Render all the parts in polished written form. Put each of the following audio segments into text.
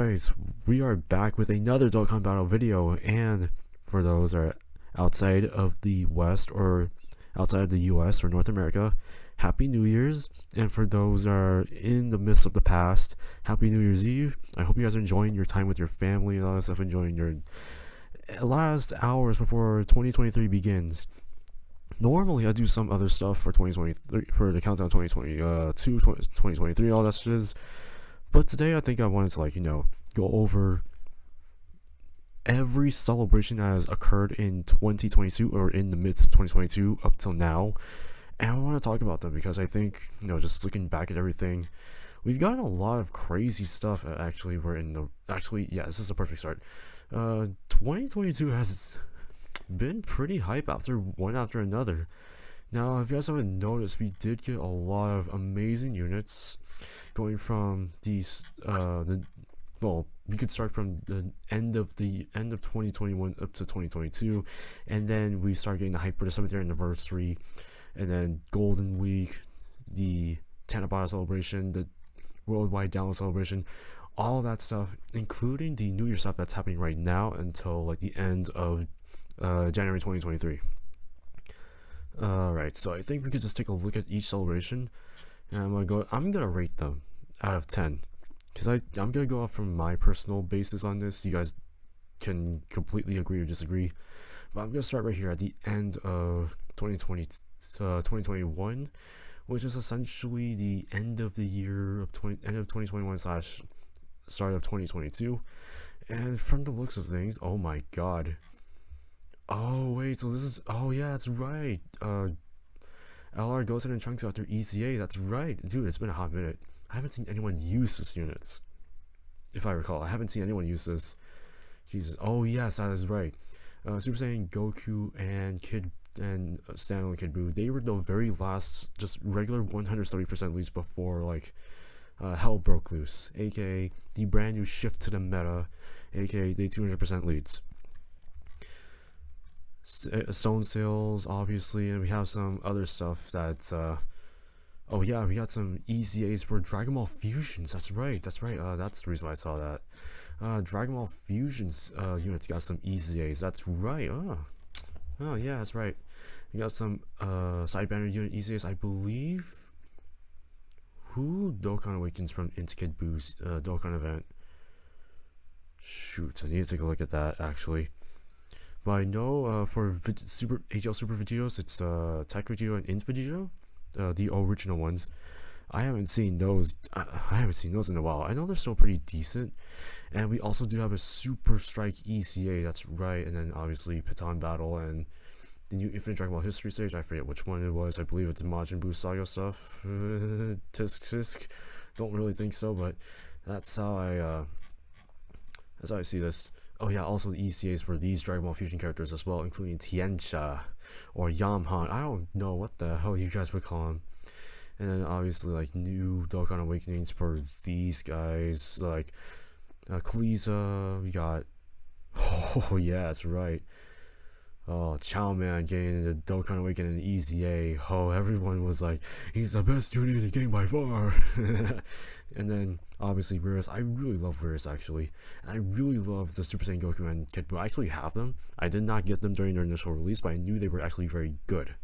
Alright, we are back with another Dokkan Battle video, and for those that are outside of the West or outside of the US or North America, Happy New Year's, and for those that are in the midst of the past, Happy New Year's Eve. I hope you guys are enjoying your time with your family and all that stuff, enjoying your last hours before 2023 begins. Normally I do some other stuff for 2023, for the countdown 2022, 2023, all that shit. But today I think I wanted to go over every celebration that has occurred in 2022 or in the midst of 2022 up till now. And I want to talk about them because I think, just looking back at everything, we've gotten a lot of crazy stuff. This is a perfect start. 2022 has been pretty hype one after another. Now, if you guys haven't noticed, we did get a lot of amazing units going from these. We could start from the end of 2021 up to 2022, and then we start getting the hype for the 7th year anniversary, and then Golden Week, the Tanabata celebration, the worldwide download celebration, all that stuff, including the New Year stuff that's happening right now until the end of January 2023. Alright, so I think we could just take a look at each celebration, and I'm gonna rate them out of 10, because I'm gonna go off from my personal basis on this. You guys can completely agree or disagree, but I'm gonna start right here at the end of 2021, which is essentially the end of the year of end of 2021 / start of 2022. And from the looks of things, oh my god. Oh wait, so this is, oh yeah, that's right. LR Goten and Trunks out their ECA, that's right. Dude, it's been a hot minute. I haven't seen anyone use this unit. If I recall, I haven't seen anyone use this. Jesus. Oh yes, that is right. Super Saiyan Goku and standalone Kid Buu, they were the very last just regular 170% leads before hell broke loose, aka the brand new shift to the meta, aka the 200% leads. Stone sales, obviously, and we have some other stuff that's oh yeah, we got some ECAs for Dragon Ball Fusions. That's right. That's the reason why I saw that. Dragon Ball Fusions units got some ECAs. That's right. Oh yeah, that's right. We got some side banner unit ECAs, I believe. Who Dokkan Awakens from Int Kid Buu's Dokkan event? Shoot, I need to take a look at that actually. But I know for HL Super Vegitos, it's Tech Vegito and Int Vegito, the original ones. I haven't seen those. I haven't seen those in a while. I know they're still pretty decent, and we also do have a Super Strike ECA. That's right, and then obviously Piton Battle and the new Infinite Dragon Ball History stage. I forget which one it was. I believe it's Majin Buu Saga stuff. Tisk. Don't really think so, but that's how I see this. Oh yeah, also the ECAs for these Dragon Ball Fusion characters as well, including Tiancha or Yamhan. I don't know what the hell you guys would call him. And then obviously new Dokkan Awakenings for these guys, Kaliza. We got, oh yeah, that's right. Oh, Chow Man getting the Dokkan Awakening EZA. Oh, everyone was like, he's the best unit in the game by far. And then obviously Beerus. I really love Beerus actually. And I really love the Super Saiyan Goku and Kid Buu. I actually have them. I did not get them during their initial release, but I knew they were actually very good.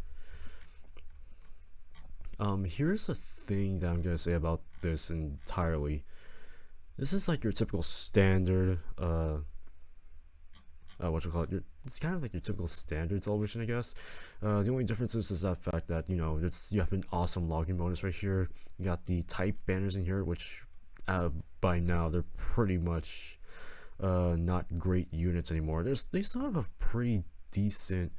Here's the thing that I'm gonna say about this entirely. This is your typical standard it's kind of like your typical standard celebration, I guess. The only difference is that fact that you have an awesome logging bonus right here. You got the type banners in here, which by now they're pretty much not great units anymore. They still have a pretty decent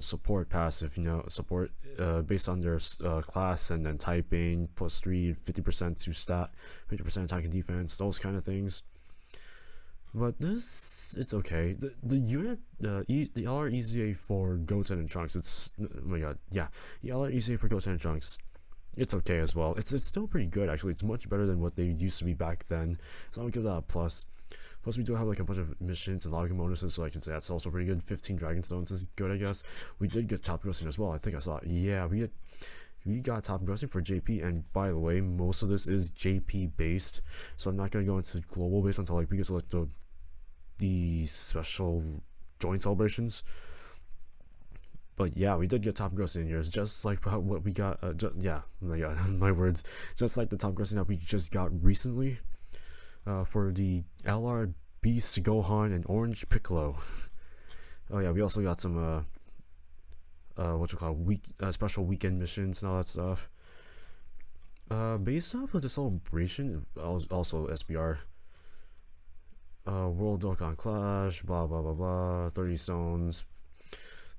support passive, support based on their class, and then typing +3, 50% to stat, 50% attack and defense, those kind of things. But it's okay. The unit, the LR EZA for Goten and Trunks, it's, oh my god, yeah, the LR EZA for Goten and Trunks, it's okay as well. It's still pretty good actually. It's much better than what they used to be back then, so I would give that a plus. Plus we do have a bunch of missions and logging bonuses, so I can say that's also pretty good. 15 Dragon Stones is good, I guess. We did get top grossing as well. I think I saw it. Yeah, we we got top grossing for JP, and by the way, most of this is JP based, so I'm not gonna go into global based until like we get to like the special joint celebrations. But yeah, we did get top grossing in here. It's just like what we got. Yeah, oh my god, my words. Just like the top grossing that we just got recently, for the LR Beast Gohan and Orange Piccolo. Oh yeah, we also got some what you call special weekend missions and all that stuff. Based off of the celebration, also SBR. World Dokkan Clash, blah blah blah blah. 30 stones.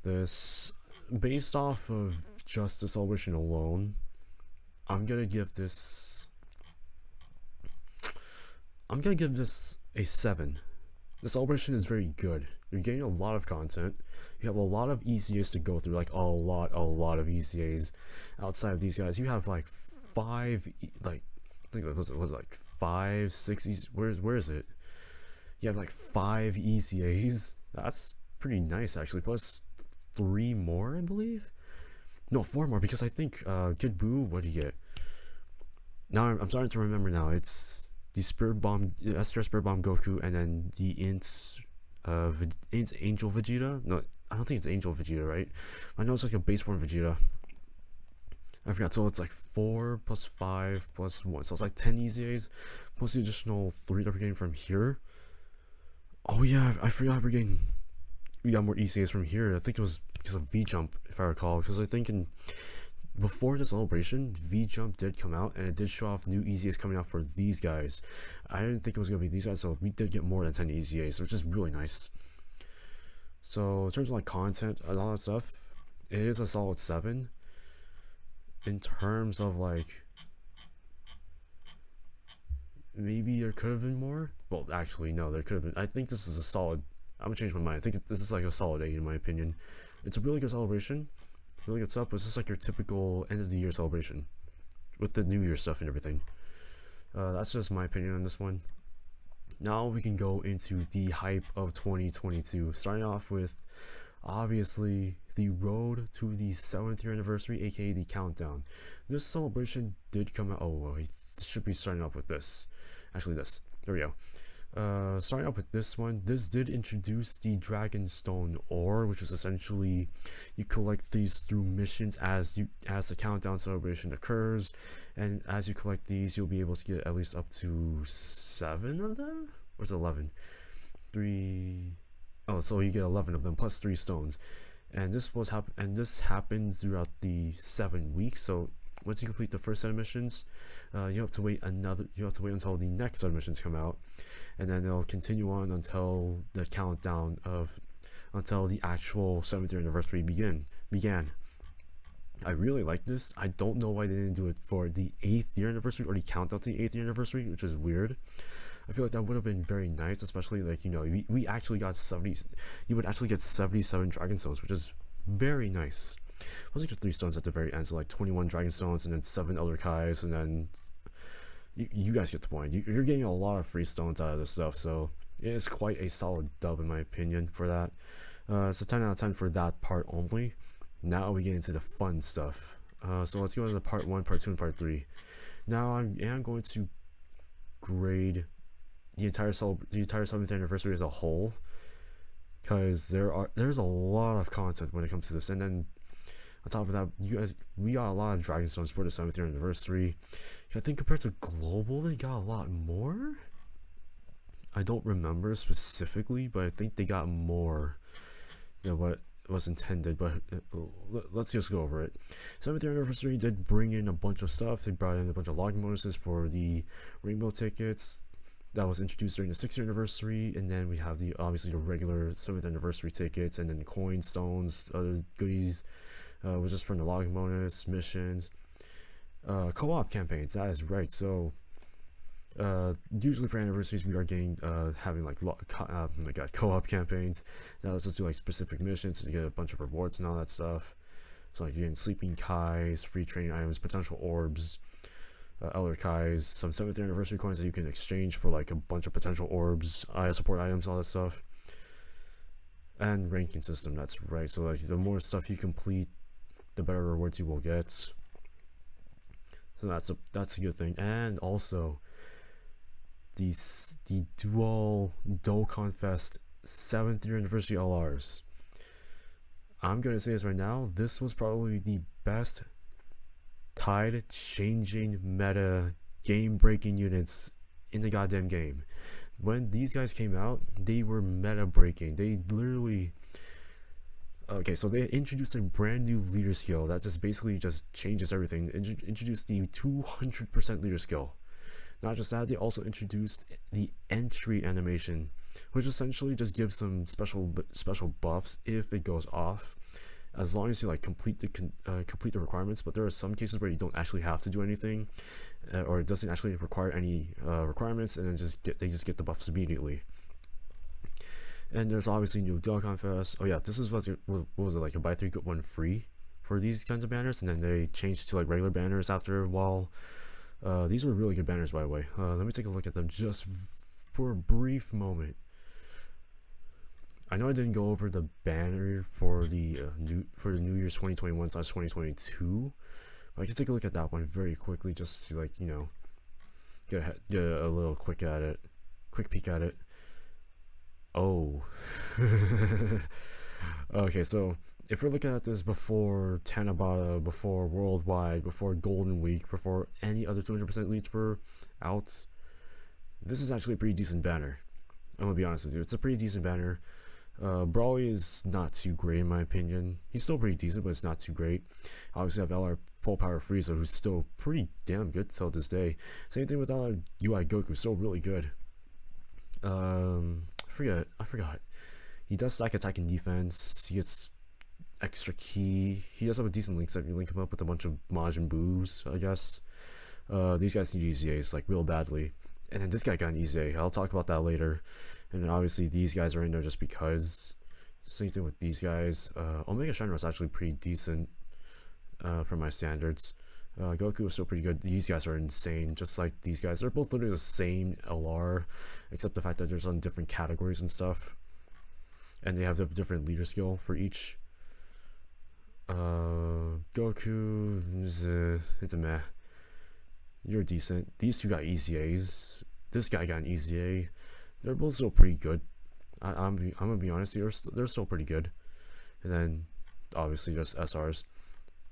This, based off of just the celebration alone, I'm gonna give this a 7. The celebration is very good. You're getting a lot of content. You have a lot of ECAs to go through, like a lot of ECAs. Outside of these guys, you have like 5, like I think it was like 5, 6. Where is it? You have like 5 ECAs. That's pretty nice actually. Plus 3 more, I believe. No, 4 more, because I think Kid Buu, what do you get? Now I'm starting to remember now. It's the Spirit Bomb, Esther Spirit Bomb Goku, and then the Int's Angel Vegeta. No, I don't think it's Angel Vegeta, right? I know it's like a base form Vegeta. I forgot. So it's like 4 plus 5 plus 1. So it's like 10 EZAs plus the additional 3 that we're getting from here. Oh yeah, I forgot we got more ECAs from here. I think it was because of V-Jump, if I recall. Because I think before the celebration, V-Jump did come out, and it did show off new ECAs coming out for these guys. I didn't think it was going to be these guys, so we did get more than 10 ECAs, which is really nice. So in terms of like content and all that stuff, it is a solid 7. In terms of like, maybe there could have been more. Well, actually, no, there could have been. I think this is a solid. I'm gonna change my mind. I think this is like a solid 8 in my opinion. It's a really good celebration, really good stuff. But it's just like your typical end of the year celebration with the New Year stuff and everything. That's just my opinion on this one. Now we can go into the hype of 2022. Starting off with, obviously, the road to the 7th year anniversary, aka the countdown. This celebration did come out. Oh, it should be starting off with this. Actually, this. There we go. Starting off with this one, this did introduce the Dragonstone ore, which is essentially you collect these through missions as the countdown celebration occurs, and as you collect these, you'll be able to get at least up to 7 of them. What's 11? 3. Oh, so you get 11 of them plus 3 stones, and this happens throughout the 7 weeks. So once you complete the first set of missions, you have to wait until the next set of missions come out, and then it'll continue on until the countdown until the actual 7th year anniversary began. I really like this. I don't know why they didn't do it for the 8th year anniversary or the countdown to the 8th year anniversary, which is weird. I feel like that would have been very nice, especially like, you know, we actually got 70. You would actually get 77 Dragon Stones, which is very nice. Plus like 3 stones at the very end, so like 21 Dragon Stones and then 7 Elder Kais, and then you guys get the point. You're getting a lot of free stones out of this stuff, so it is quite a solid dub in my opinion for that. It's a 10 out of 10 for that part only. Now we get into the fun stuff. So let's go into part 1, part 2, and part 3. Now I am going to grade the entire 7th anniversary as a whole, because there's a lot of content when it comes to this. And then on top of that, we got a lot of Dragon Stones for the 7th year anniversary. I think compared to global, they got a lot more. I don't remember specifically, but I think they got more than what was intended. But let's just go over it. 7th year anniversary did bring in a bunch of stuff. They brought in a bunch of login bonuses for the rainbow tickets that was introduced during the 6th year anniversary, and then we have obviously the regular 7th anniversary tickets, and then coin stones, other goodies, which is from the login bonus, missions, co-op campaigns. That is right. So usually for anniversaries we are getting having like co-op campaigns. Now let's just do like specific missions to get a bunch of rewards and all that stuff. So like you're getting sleeping Kais, free training items, potential orbs, Elder Kais, some 7th year anniversary coins that you can exchange for like a bunch of potential orbs, support items, all that stuff, and ranking system. That's right. So like the more stuff you complete, the better rewards you will get. So that's a good thing. And also the dual Dokkan Fest 7th year anniversary LRs. I'm gonna say this right now. This was probably the best tide-changing meta game-breaking units in the goddamn game. When these guys came out, they were meta-breaking. They literally... Okay, so they introduced a brand new leader skill that just basically just changes everything. Introduced the 200% leader skill. Not just that, they also introduced the entry animation, which essentially just gives some special buffs if it goes off, as long as you like complete the requirements. But there are some cases where you don't actually have to do anything, or it doesn't actually require any requirements, and then they just get the buffs immediately. And there's obviously new Dokkan Fest. Oh yeah, this is what was it, like a buy 3 get 1 free for these kinds of banners, and then they changed to like regular banners after a while. These were really good banners, by the way. Let me take a look at them just for a brief moment. I know I didn't go over the banner for the New Year's 2021/2022. I can take a look at that one very quickly, just to like, you know, get a little quick peek at it. Oh, okay. So if we're looking at this before Tanabata, before Worldwide, before Golden Week, before any other 200% leads were out, this is actually a pretty decent banner. I'm gonna be honest with you, it's a pretty decent banner. Brawly is not too great in my opinion. He's still pretty decent, but it's not too great. Obviously, I have LR Full Power Frieza, who's still pretty damn good till this day. Same thing with LR UI Goku, still really good. I forgot. He does stack attack and defense. He gets extra key. He does have a decent link set. You link him up with a bunch of Majin Boos, I guess. These guys need EZAs like real badly. And then this guy got an EZA. I'll talk about that later. And then obviously these guys are in there just because. Same thing with these guys. Omega Shenron is actually pretty decent for my standards. Goku is still pretty good. These guys are insane, just like these guys. They're both literally the same LR, except the fact that they're on different categories and stuff. And they have the different leader skill for each. Goku, it's a meh. You're decent. These two got EZAs. This guy got an EZA. They're both still pretty good. I'm gonna be honest, they're still pretty good. And then, obviously, just SRs.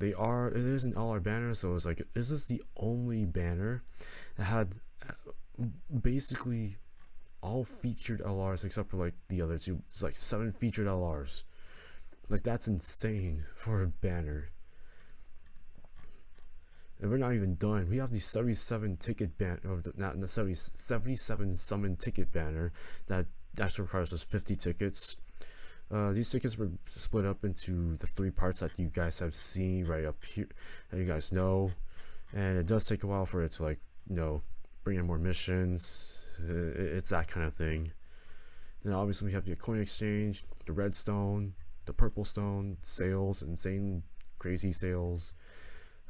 It is an LR banner, so it's like, is this the only banner that had basically all featured LRs except for like the other two? It's like 7 featured LRs. Like, that's insane for a banner. And we're not even done. We have the 77 ticket banner, or not the 77 summon ticket banner that actually requires us 50 tickets. These tickets were split up into the 3 parts that you guys have seen right up here, that you guys know, and it does take a while for it to, like, you know, bring in more missions. It's that kind of thing. And obviously we have the coin exchange, the red stone, the purple stone, sales, insane crazy sales,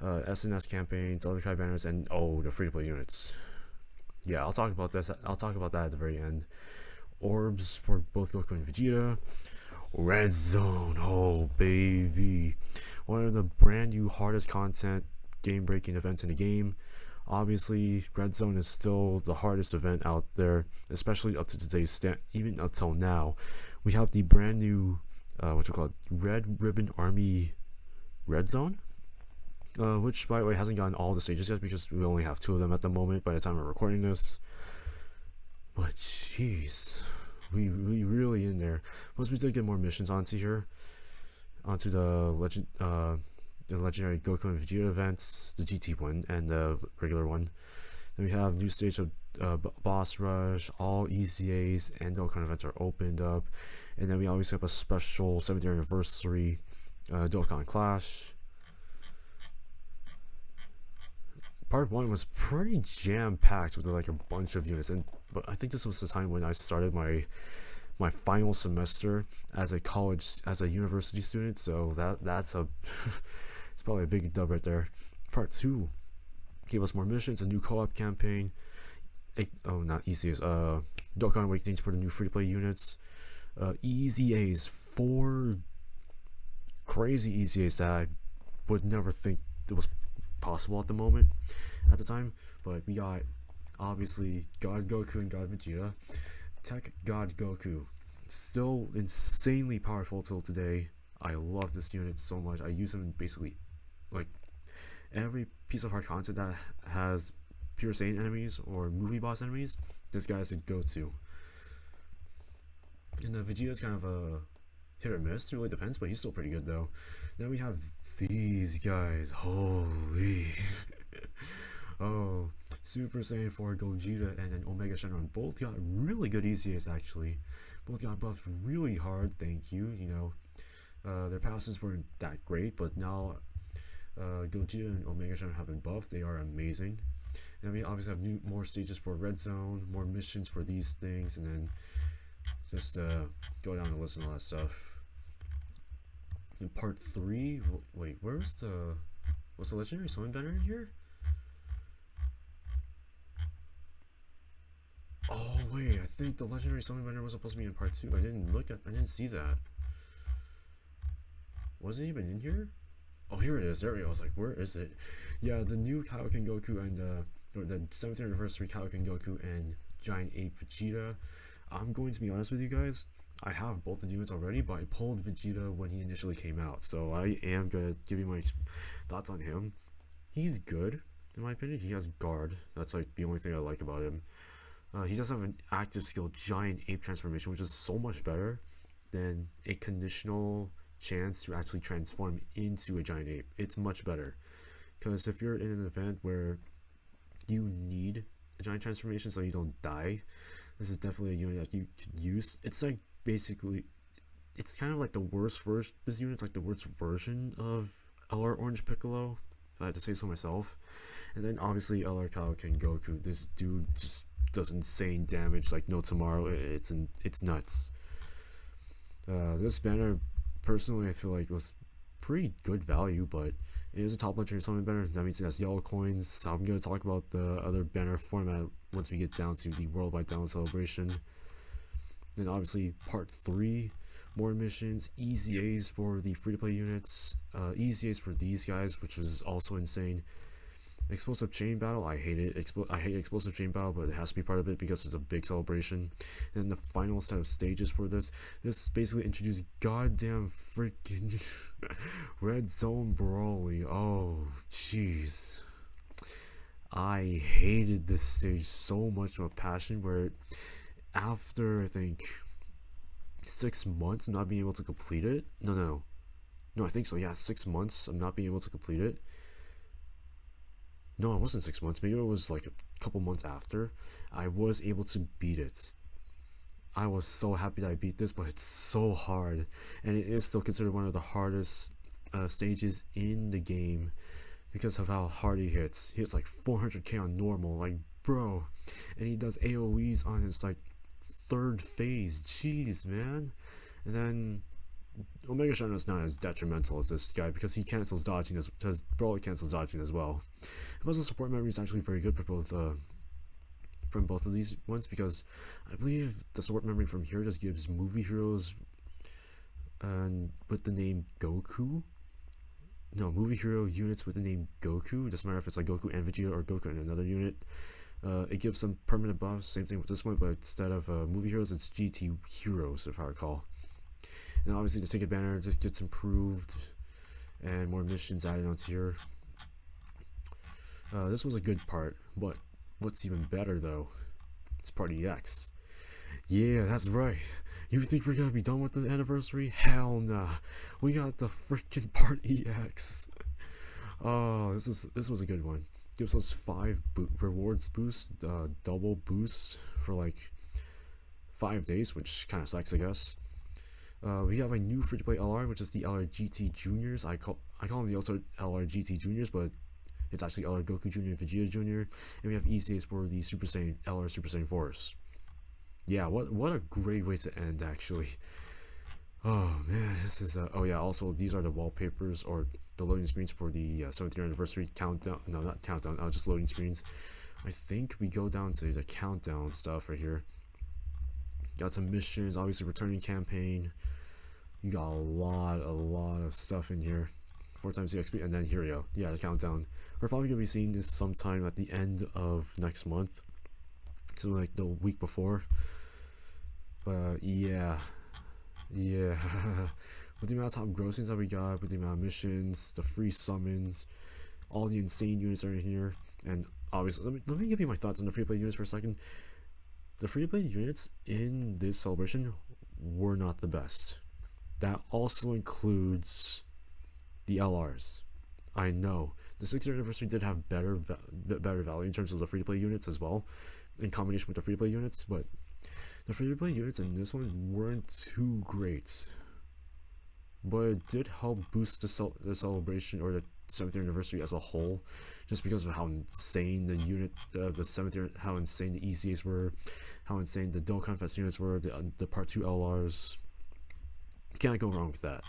SNS campaigns, other kind of banners, and the free-to-play units. Yeah, I'll talk about this. I'll talk about that at the very end. Orbs for both Goku and Vegeta. Red Zone, oh baby, one of the brand new hardest content game breaking events in the game. Obviously, Red Zone is still the hardest event out there, especially up to today's even up till now. We have the brand new Red Ribbon Army Red Zone, which by the way hasn't gotten all the stages yet because we only have 2 of them at the moment by the time we're recording this. But jeez, we really in there. Once we did get more missions onto the legendary Goku and Vegeta events, the GT one and the regular one. Then we have new stage of boss rush, all EZAs and Dokkan events are opened up, and then we always have a special 7th year anniversary Dokkan Clash. Part 1 was pretty jam-packed with like a bunch of units, but I think this was the time when I started my final semester as a university student, so that's a it's probably a big dub right there. Part 2 gave us more missions, a new co-op campaign, not EZAs, Dokkan Awakenings for the new free-to-play units, EZAs, 4 crazy EZAs that I would never think it was possible at the moment, at the time. But we got obviously God Goku and God Vegeta. Tech God Goku, still insanely powerful till today. I love this unit so much. I use him in basically like every piece of hard content that has pure Saiyan enemies or movie boss enemies. This guy is a go-to. And the Vegeta is kind of a hit or miss. It really depends, but he's still pretty good though. Then we have these guys. Holy. Oh, Super Saiyan 4 Gogeta and then Omega Shenron both got really good ECAs actually. Both got buffed really hard, thank you. You know, their passes weren't that great, but now Gogeta and Omega Shenron have been buffed. They are amazing. And we obviously have more stages for Red Zone, more missions for these things, and then just go down the list and all that stuff. In part 3, wait, was the Legendary Summon Banner in here? Oh wait, I think the Legendary Summon Banner was supposed to be in part 2. I didn't see that. Was it even in here? Oh, here it is. There we go. I was like, where is it? Yeah, the new Kaioken Goku and or the 7th anniversary Kaioken Goku and Giant Ape Vegeta. I'm going to be honest with you guys. I have both the units already, but I pulled Vegeta when he initially came out, so I am gonna give you my thoughts on him. He's good, in my opinion. He has guard. That's like the only thing I like about him. He does have an active skill, Giant Ape Transformation, which is so much better than a conditional chance to actually transform into a Giant Ape. It's much better, because if you're in an event where you need a Giant Transformation so you don't die, this is definitely a unit that you could use. It's like basically, it's kind of like the worst version. This unit's like the worst version of LR Orange Piccolo, if I had to say so myself. And then obviously LR Kaioken Goku. This dude just does insane damage like no tomorrow. It's nuts. This banner, personally, I feel like was pretty good value, but it is a top legendary summon banner. That means it has yellow coins. I'm going to talk about the other banner format once we get down to the Worldwide Download Celebration. Then obviously part 3, more missions, EZAs for the free-to-play units, EZAs for these guys, which is also insane. Explosive Chain Battle, I hate it. I hate Explosive Chain Battle, but it has to be part of it because it's a big celebration. And the final set of stages for this basically introduced goddamn freaking Red Zone Broly. Oh, jeez. I hated this stage so much with a passion, where after, I think, 6 months of not being able to complete it. No, I think so, yeah, 6 months of not being able to complete it. No, it wasn't 6 months. Maybe it was like a couple months after. I was able to beat it. I was so happy that I beat this, but it's so hard. And it is still considered one of the hardest stages in the game because of how hard he hits. He hits like 400k on normal, like, bro. And he does AoEs on his like 3rd phase. Jeez, man. And then Omega Shenron is not as detrimental as this guy because he cancels dodging because Broly cancels dodging as well. And also, support memory is actually very good for both from both of these ones, because I believe the support memory from here just gives movie heroes and with the name Goku. No, movie hero units with the name Goku. Doesn't matter if it's like Goku and Vegeta or Goku and another unit. It gives some permanent buffs. Same thing with this one, but instead of movie heroes, it's GT heroes, if I recall. And obviously the ticket banner just gets improved and more missions added onto here. This was a good part, but what's even better though, it's part EX. Yeah, that's right. You think we're gonna be done with the anniversary? Hell nah. We got the freaking part EX. Oh, this was a good one. Gives us 5 rewards boost, double boost for like 5 days, which kind of sucks, I guess. We have a new free-to-play LR, which is the LR GT Juniors. I call them the also LR GT Juniors, but it's actually LR Goku Junior and Vegeta Junior. And we have ECAs for the Super Saiyan LR Super Saiyan Force. Yeah, what a great way to end, actually. Oh man, this is oh yeah, also these are the wallpapers or the loading screens for the 7th year anniversary countdown. No, not countdown, just loading screens. I think we go down to the countdown stuff right here. Got some missions, obviously returning campaign. You got a lot of stuff in here 4 times the XP, and then here we go. Yeah, the countdown. We're probably gonna be seeing this sometime at the end of next month, so like the week before. But yeah, with the amount of top grossings that we got, with the amount of missions, the free summons, all the insane units are in here, and obviously, let me give you my thoughts on the free-to-play units for a second. The free-to-play units in this celebration were not the best. That also includes the LRs. I know the 6th year anniversary did have better value in terms of the free-to-play units as well, in combination with the free-to-play units, but the free-to-play units in this one weren't too great. But it did help boost the celebration, or the 7th year anniversary as a whole, just because of how insane the 7th year, how insane the ECAs were, how insane the Dokkan Fest units were, the Part 2 LRs. Can't go wrong with that.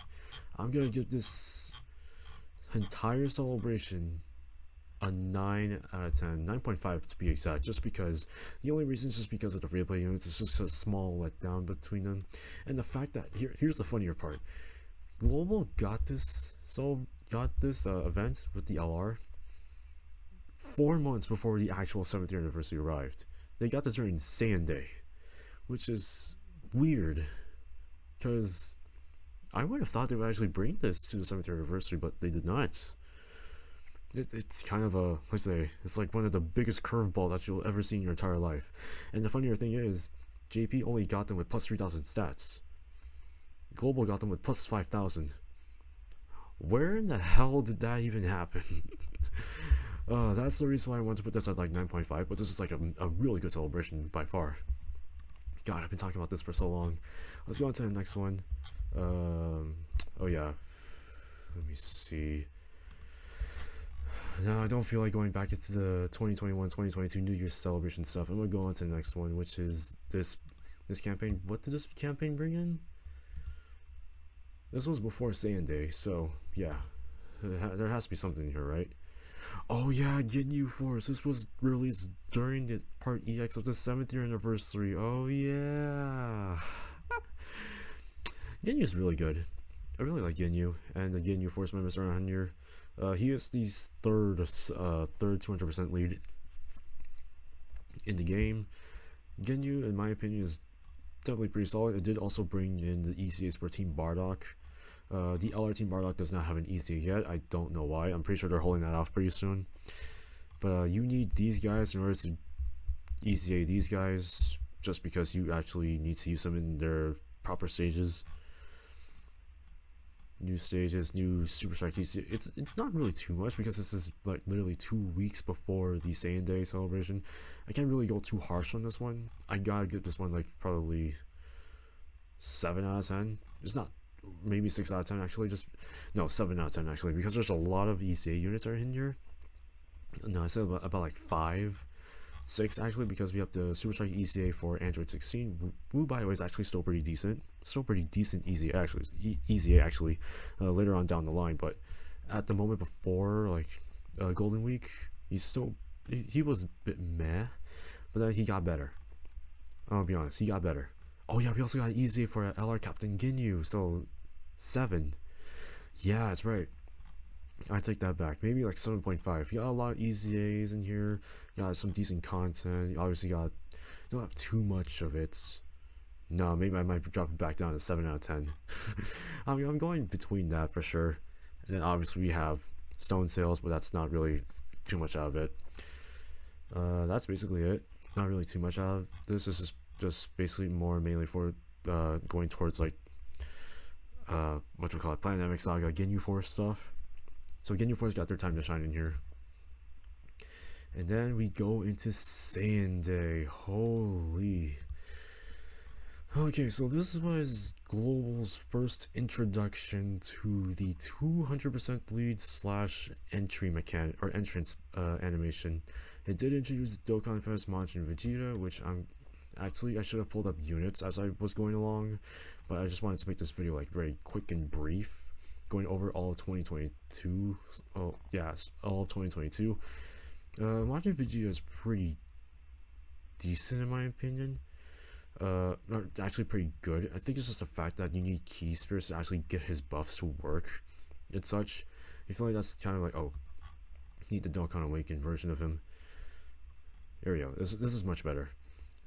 I'm gonna give this entire celebration a 9 out of 10, 9.5 to be exact, just because the only reason is just because of the free play units. It's just a small letdown between them, and the fact that here's the funnier part. Global got this event with the LR 4 months before the actual 7th year anniversary arrived. They got this during Saiyan Day, which is weird, because I would have thought they would actually bring this to the 7th year anniversary, but they did not. It's kind of a, let's say, it's like one of the biggest curveball that you'll ever see in your entire life. And the funnier thing is, JP only got them with plus 3,000 stats. Global got them with plus 5,000. Where in the hell did that even happen? That's the reason why I wanted to put this at like 9.5, but this is like a really good celebration by far. God, I've been talking about this for so long. Let's go on to the next one. Oh yeah, let me see. No, I don't feel like going back into the 2021-2022 New Year's celebration stuff. I'm gonna go on to the next one, which is this campaign. What did this campaign bring in? This was before Saiyan Day, so yeah, there has to be something here, right? Oh yeah, Ginyu Force. This was released during the Part EX of the 7th year anniversary. Oh yeah. Ginyu's really good. I really like Ginyu, and the Ginyu Force members around here. He is the third 200% lead in the game. Ginyu, in my opinion, is definitely pretty solid. It did also bring in the ECAs for Team Bardock. The LR Team Bardock does not have an ECA yet. I don't know why. I'm pretty sure they're holding that off pretty soon. But you need these guys in order to ECA these guys, just because you actually need to use them in their proper stages. New stages, new Super Strike ECA. It's not really too much, because this is like literally 2 weeks before the Saiyan Day celebration. I can't really go too harsh on this one. I gotta give this one like probably 7 out of 10. It's not, maybe 6 out of 10 actually. Just no, 7 out of 10 actually, because there's a lot of ECA units are in here. No, I said about like 5, 6 actually, because we have the Super Strike ECA for Android 16. Wu, by the way, is actually still pretty decent. Still pretty decent ECA actually. Later on down the line, but at the moment before like Golden Week, he was a bit meh, but then he got better. I'll be honest, he got better. Oh yeah, we also got ECA for LR Captain Ginyu, so 7. Yeah, that's right. I take that back. Maybe like 7.5. You got a lot of ECAs in here. You got some decent content. You obviously don't have too much of it. No, maybe I might drop it back down to 7 out of 10. I mean, I'm going between that for sure. And then obviously we have stone sales, but that's not really too much out of it. That's basically it. Not really too much out of this. This is just basically mainly for going towards like what we call it, Dynamic Saga, Ginyu Force stuff. So Ginyu Force got their time to shine in here. And then we go into Saiyan Day. Holy. Okay, so this was Global's first introduction to the 200% lead / entry mechanic, or entrance animation. It did introduce Dokkan Fest, Majin Vegeta, which I should have pulled up units as I was going along, but I just wanted to make this video like very quick and brief, going over all of 2022. Oh yes, all of 2022. Majin Vegeta is pretty decent in my opinion. Actually pretty good. I think it's just the fact that you need key spirits to actually get his buffs to work and such. I feel like that's kind of like, oh, need the Dokkan Awakened version of him. There we go. This is much better.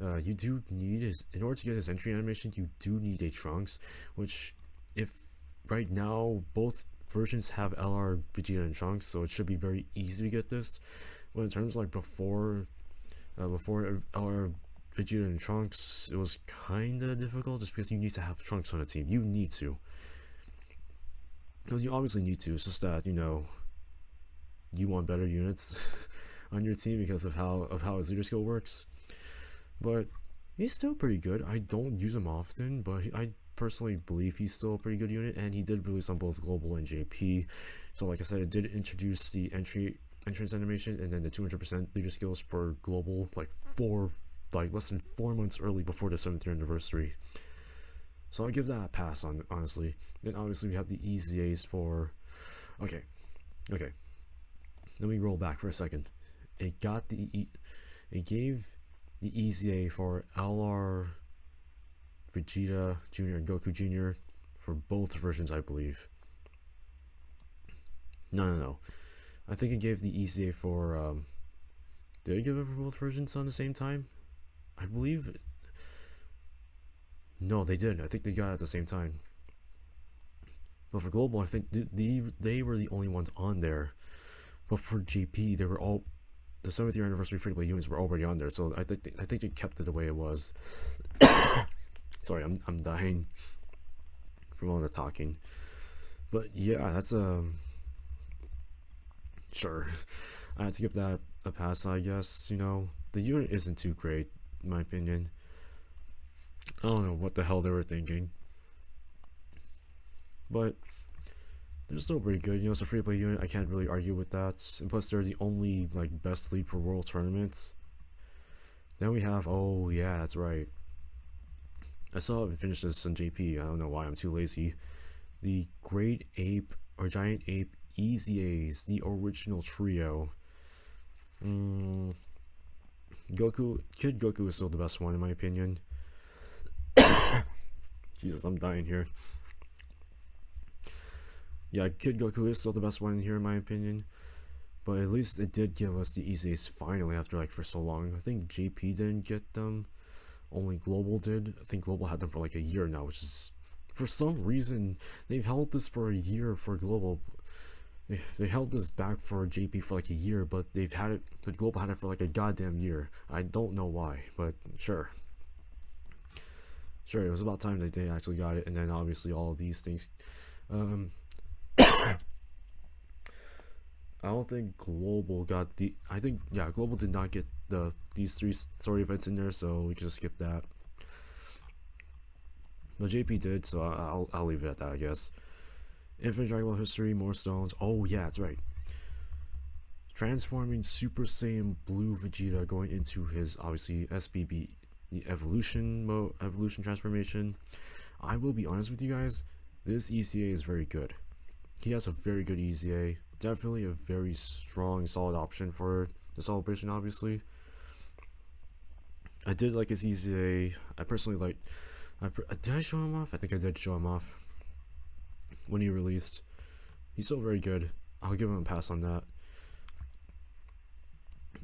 You do need his, in order to get his entry animation, you do need a Trunks, which, if right now both versions have LR Vegeta and Trunks, so it should be very easy to get this. But in terms of like before LR Vegeta and Trunks, it was kinda difficult just because you need to have Trunks on a team. You need to. You obviously need to. It's just that, you know, you want better units on your team because of how his leader skill works. But he's still pretty good. I don't use him often, but I personally believe he's still a pretty good unit, and he did release on both global and JP. So like I said, it did introduce the entrance animation and then the 200% leader skills for global like less than 4 months early before the 7th year anniversary. So I give that a pass on, honestly. Then obviously we have the EZAs for okay. Let me roll back for a second. It gave the EZA for LR Vegeta Jr. and Goku Jr. for both versions, I believe. No. I think it gave the EZA for did it give it for both versions on the same time? I believe no, they didn't. I think they got it at the same time. But for global, I think they were the only ones on there. But for JP, they were all, the 7th year anniversary free-to-play units were already on there. So I think they kept it the way it was. Sorry, I'm dying from all the talking. But yeah, that's sure. I had to give that a pass, I guess. You know, the unit isn't too great, in my opinion. I don't know what the hell they were thinking, but they're still pretty good. You know, it's a free-to-play unit. I can't really argue with that. And plus, they're the only like best lead for world tournaments. Then we have, oh yeah, that's right. I still haven't finished this on JP. I don't know why, I'm too lazy. The Great Ape or Giant Ape EZAs, the original trio. Kid Goku is still the best one in my opinion. Jesus, I'm dying here. Yeah, Kid Goku is still the best one here in my opinion. But at least it did give us the EZAs finally after like for so long. I think JP didn't get them. Only Global did. I think Global had them for like a year now, which is, for some reason, they've held this for a year for Global. They held this back for JP for like a year, but they've had it, the Global had it for like a goddamn year. I don't know why, but sure. Sure, it was about time that they actually got it, and then obviously all of these things. I don't think Global got the. I think Global did not get these 3 story events in there, so we can just skip that. But JP did, so I'll leave it at that, I guess. Infinite Dragon Ball history, more stones. Oh yeah, that's right. Transforming Super Saiyan Blue Vegeta, going into his obviously SBB, the evolution transformation. I will be honest with you guys, this ECA is very good. He has a very good EZA. Definitely a very strong, solid option for the celebration, obviously. I did like his EZA. I personally like. Did I show him off? I think I did show him off when he released. He's still very good. I'll give him a pass on that.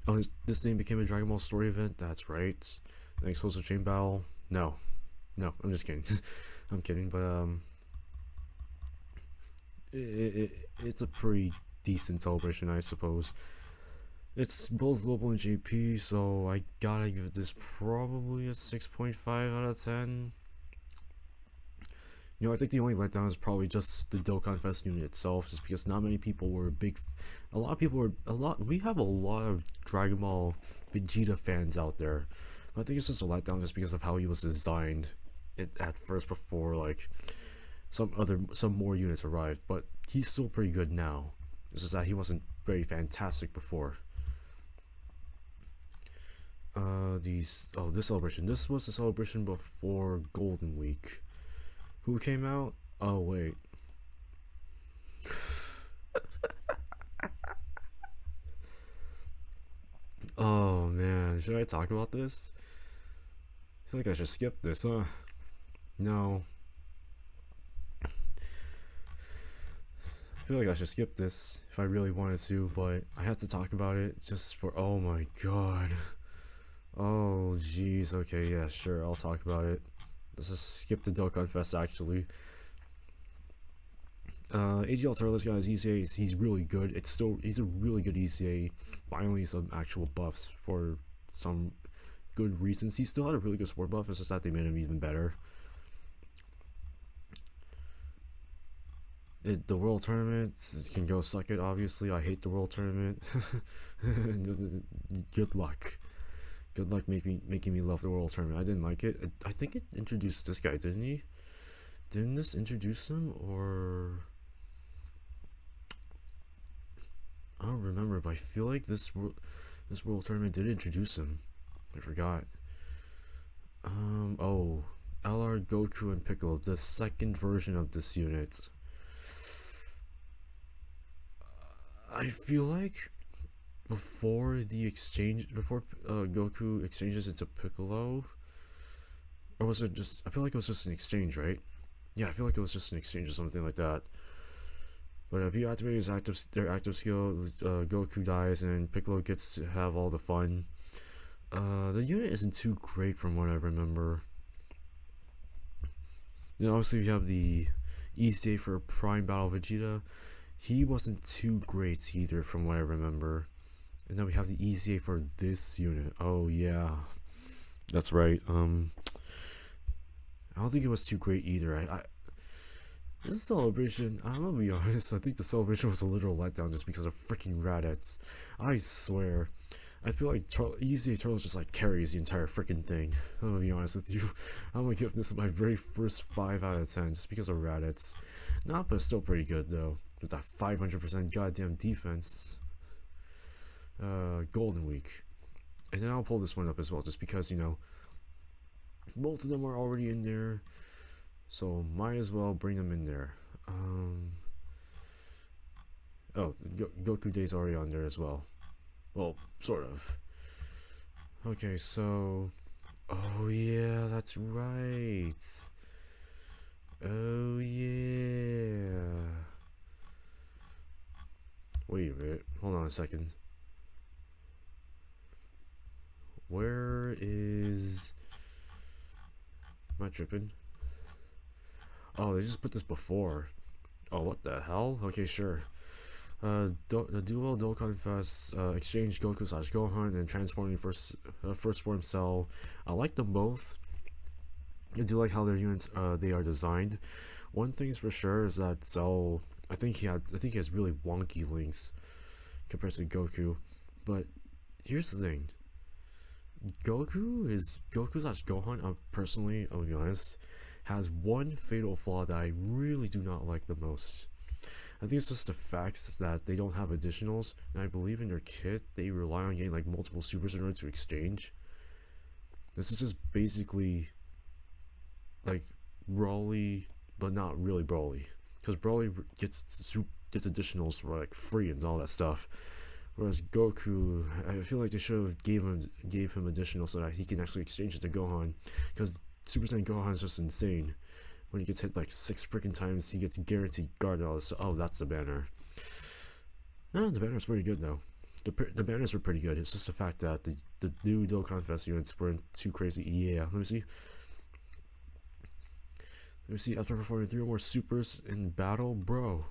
Oh, this thing became a Dragon Ball story event? That's right. An explosive chain battle? No, I'm just kidding. I'm kidding, but it's a pretty decent celebration, I suppose. It's both global and JP, so I gotta give this probably a 6.5 out of 10. You know, I think the only letdown is probably just the Dokkan Fest unit itself, just because not many people were we have a lot of Dragon Ball Vegeta fans out there. But I think it's just a letdown just because of how he was designed at first before like some more units arrived, but he's still pretty good now. It's just that he wasn't very fantastic before. This celebration. This was the celebration before Golden Week. Who came out? Oh wait. Oh man, should I talk about this? I feel like I should skip this, huh? No. feel like I should skip this if I really wanted to, but I have to talk about it just for. Oh my god. Oh jeez. Okay, yeah, sure. I'll talk about it. Let's just skip the Dokkan Fest actually. AGL Turles guys, ECA he's really good. He's a really good ECA. Finally some actual buffs for some good reasons. He still had a really good sport buff, it's just that they made him even better. The World Tournament can go suck it, obviously. I hate the World Tournament. Good luck. Good luck making me love the World Tournament. I didn't like it. I think it introduced this guy, didn't he? Didn't this introduce him, or... I don't remember, but I feel like this World Tournament did introduce him. I forgot. Oh. LR, Goku, and Piccolo. The second version of this unit. I feel like before Goku exchanges into Piccolo, or was it just? I feel like it was just an exchange, right? Yeah, I feel like it was just an exchange or something like that. But if you activate their active skill, Goku dies and Piccolo gets to have all the fun. The unit isn't too great from what I remember. Then obviously we have the ECA for Prime Battle Vegeta. He wasn't too great either from what I remember. And then we have the ECA for this unit. Oh yeah, that's right. I don't think it was too great either. This celebration, I'm gonna be honest, I think the celebration was a literal letdown just because of freaking Raditz. I swear. I feel like ECA Turtles just like carries the entire freaking thing. I'm gonna be honest with you. I'm gonna give this my very first 5 out of 10 just because of Raditz. Not, but still pretty good though. With that 500% goddamn defense. Golden Week. And then I'll pull this one up as well just because, you know, both of them are already in there. So might as well bring them in there. Oh, Goku Day's already on there as well. Well, sort of. Okay, so... Oh yeah, that's right. Oh yeah. Wait a minute. Hold on a second. Where is... Am I tripping? Oh, they just put this before. Oh, what the hell? Okay, sure. The duo Dokkan Fest, exchange Goku / Gohan and transforming first form Cell. I like them both. I do like how their units they are designed. One thing's for sure is that Cell, I think he has really wonky links compared to Goku. But here's the thing. Goku / Gohan, personally, I'll be honest, has one fatal flaw that I really do not like the most. I think it's just the fact that they don't have additionals, and I believe in their kit they rely on getting like multiple supers in order to exchange. This is just basically like Broly, but not really Broly, because Broly gets additionals for like free and all that stuff. Whereas Goku, I feel like they should have gave him additional so that he can actually exchange it to Gohan, because Super Saiyan Gohan is just insane. When he gets hit like 6 freaking times, he gets guaranteed guard and all this. Oh, that's the banner. No, the banner's pretty good though. The banners were pretty good. It's just the fact that the new Dokkan Fest units weren't too crazy. Yeah, let me see. After performing 3 or more supers in battle, bro.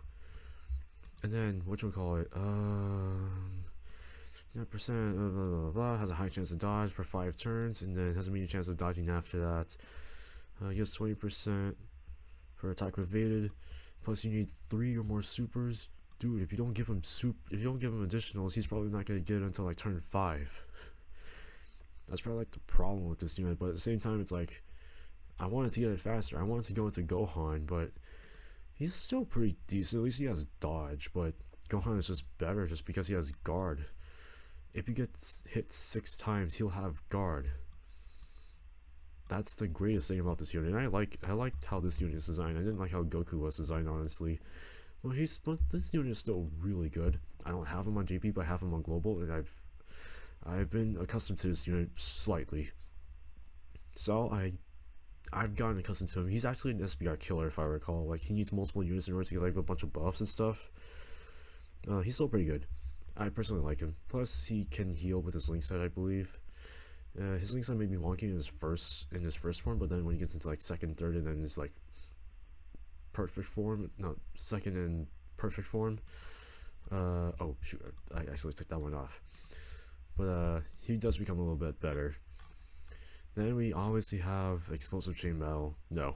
And then whatchamacallit, 9% blah, blah, blah, blah, has a high chance to dodge for 5 turns, and then has a medium chance of dodging after that. He has 20% for attack evaded. Plus, you need 3 or more supers. Dude, if you don't give him additionals, he's probably not gonna get it until like turn 5. That's probably like the problem with this unit. But at the same time, it's like I wanted to get it faster. I wanted to go into Gohan, but he's still pretty decent. At least he has dodge. But Gohan is just better just because he has guard. If he gets hit 6 times, he'll have guard. That's the greatest thing about this unit. And I liked how this unit is designed. I didn't like how Goku was designed, honestly. But this unit is still really good. I don't have him on JP, but I have him on global, and I've been accustomed to this unit slightly. So I I've gotten accustomed to him. He's actually an SBR killer, if I recall. Like, he needs multiple units in order to get like a bunch of buffs and stuff. He's still pretty good. I personally like him. Plus, he can heal with his link set, I believe. His link set made me wonky in his first form, but then when he gets into like second, third, and then his like perfect form, not second and perfect form. Oh shoot, I actually took that one off. But he does become a little bit better. Then we obviously have explosive chainmail. No.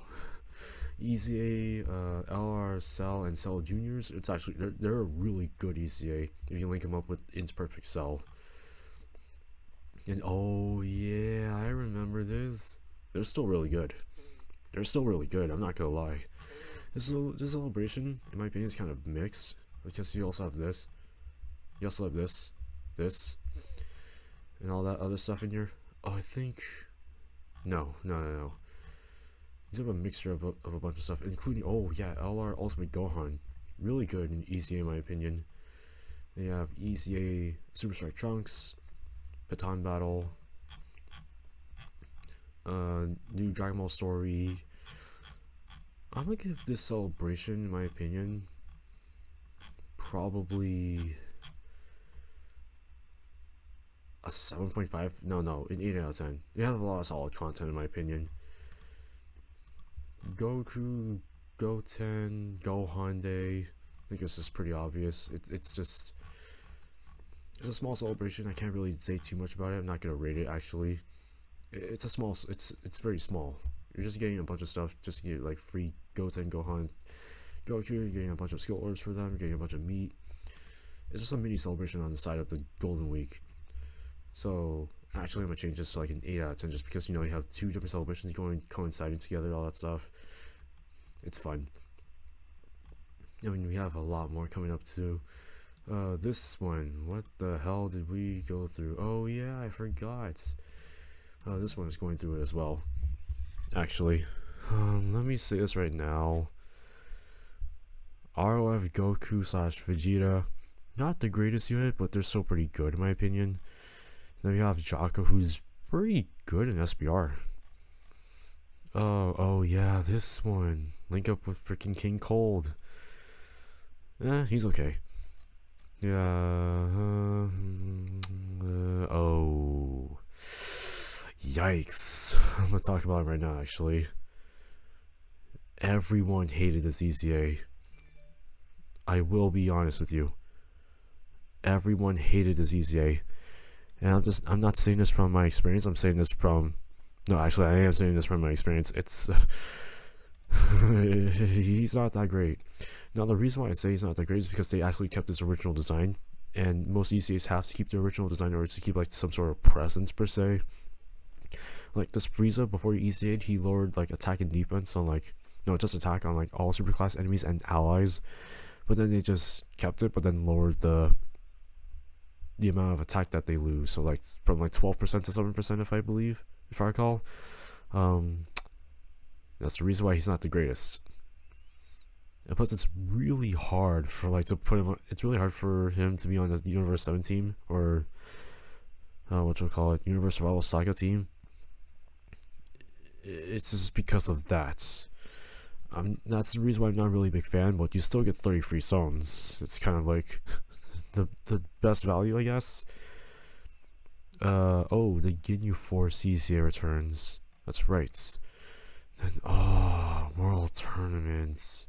EZA, LR, Cell, and Cell Juniors. It's actually they're a really good ECA if you link them up with Int Perfect Cell. And oh yeah, I remember this. They're still really good. They're still really good. I'm not gonna lie. This celebration, in my opinion, is kind of mixed because you also have this. You also have this, and all that other stuff in here. Oh, I think. No. You have a mixture of a bunch of stuff, including, oh yeah, LR Ultimate Gohan. Really good in ECA, in my opinion. They have ECA Super Strike Trunks, Baton Battle, new Dragon Ball Story. I'm gonna give this celebration, in my opinion, probably a 7.5. No, an 8 out of 10. They have a lot of solid content, in my opinion. Goku, Goten, Gohan Day. I think this is pretty obvious. It's just a small celebration. I can't really say too much about it. I'm not gonna rate it actually. It's a small. It's very small. You're just getting a bunch of stuff just to get like free Goten, Gohan, Goku. You're getting a bunch of skill orbs for them. You're getting a bunch of meat. It's just a mini celebration on the side of the Golden Week. So actually, I'm gonna change this to like an 8 out of 10, just because you have two different celebrations coinciding together, all that stuff. It's fun. I mean, we have a lot more coming up too. This one, what the hell did we go through? Oh yeah, I forgot. This one is going through it as well. Actually, let me say this right now. ROF Goku / Vegeta, not the greatest unit, but they're still pretty good in my opinion. Then we have Jaka, who's pretty good in SBR. Oh yeah, this one. Link up with freaking King Cold. He's okay. Yeah. Oh. Yikes. I'm gonna talk about it right now, actually. Everyone hated this ECA. I will be honest with you. Everyone hated this ECA. And I'm not saying this from my experience. I'm saying this from, no, actually, I am saying this from my experience. It's, he's not that great. Now, the reason why I say he's not that great is because they actually kept his original design, and most ECAs have to keep the original design in order to keep like some sort of presence per se. Like this Frieza, before he ECA'd, he lowered like attack and defense on like, no, just attack on like all superclass enemies and allies, but then they just kept it, but then lowered the amount of attack that they lose, so like from like 12% to 7%, if I recall. That's the reason why he's not the greatest. And plus, it's really hard for like to put him. It's really hard for him to be on the Universe 7 team, or what you'll call it, Universe Survival Saga team. It's just because of that. That's the reason why I'm not really a big fan. But you still get 30 free zones. It's kind of like the best value, I guess. Oh, the Ginyu Force ECA returns. That's right. Then World Tournaments.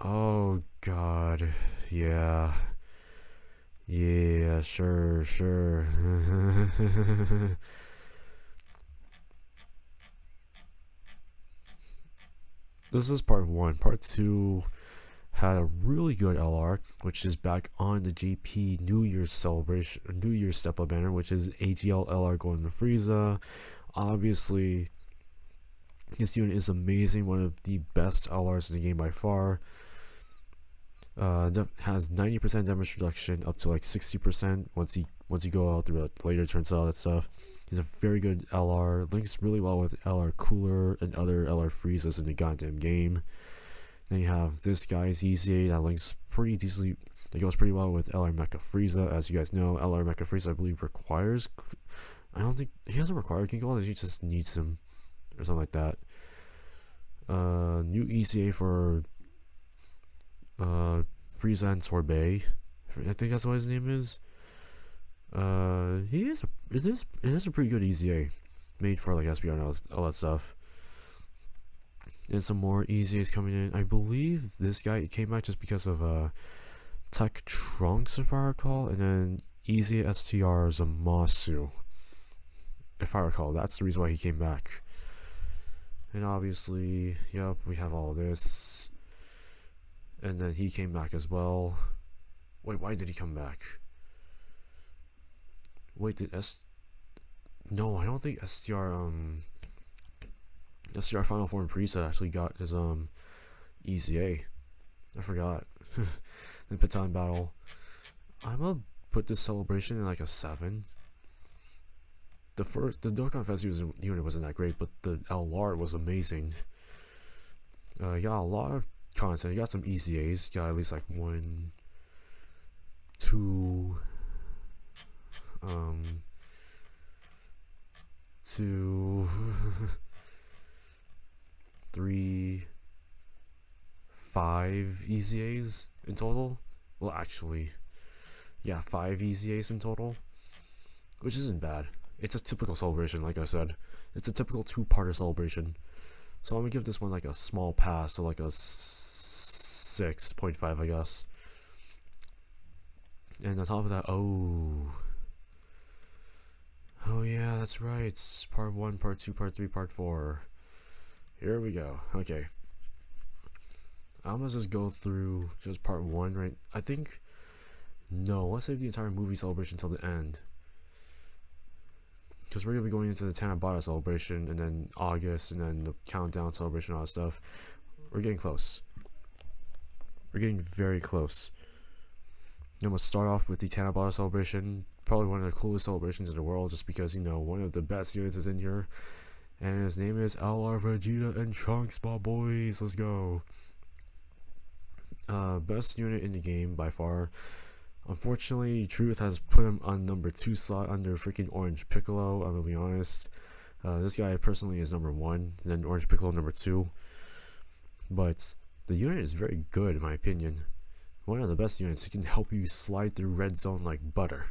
Oh god, yeah, sure. This is part 1. Part 2 had a really good LR, which is back on the JP New Year's celebration, New Year's step up banner, which is AGL LR going to Frieza. Obviously, this unit is amazing, one of the best LRs in the game by far. Has 90% damage reduction up to like 60% once you go out through the later turns, all that stuff. He's a very good LR, links really well with LR Cooler and other LR Friezas in the goddamn game. Then you have this guy's ECA that links pretty decently, that goes pretty well with LR Mecha Frieza. As you guys know, LR Mecha Frieza I believe requires, I don't think, he doesn't require King Gold, he just needs him. or something like that. New ECA for Frieza and Sorbet. I think that's what his name is. It is a pretty good EZA made for like SBR and all that stuff. And some more EZAs coming in. I believe this guy came back just because of Tech Trunks, if I recall, and then EZA STR Zamasu, if I recall. That's the reason why he came back. And obviously, yep, we have all this. And then he came back as well. Wait, why did he come back? Wait, no, I don't think STR Final Form Preset actually got his EZA. I forgot. Then Patan Battle. I'm gonna put this celebration in like a 7. The Dokkan Fest unit wasn't that great, but the LR was amazing. You got a lot of content. You got some EZAs. You got at least like 1, 2, 2, 3, 5 EZAs in total. Well, actually, yeah, 5 EZAs in total, which isn't bad. It's a typical celebration, like I said. It's a typical 2-parter celebration. So I'm gonna give this one like a small pass, so like a 6.5, I guess. And on top of that, oh yeah, that's right. It's part 1, part 2, part 3, part 4. Here we go. Okay. I'm gonna just go through just part 1, right? I think, no, let's save the entire movie celebration till the end. Because we're gonna be going into the Tanabata celebration, and then August, and then the countdown celebration, all that stuff. We're getting close. We're getting very close. And we'll start off with the Tanabata celebration. Probably one of the coolest celebrations in the world, just because, you know, one of the best units is in here. And his name is LR Vegeta and Trunks, my boys. Let's go. Best unit in the game by far. Unfortunately, Truth has put him on number 2 slot under freaking Orange Piccolo. I'm gonna be honest. This guy personally is number 1, then Orange Piccolo number 2. But the unit is very good in my opinion. One of the best units. It can help you slide through red zone like butter.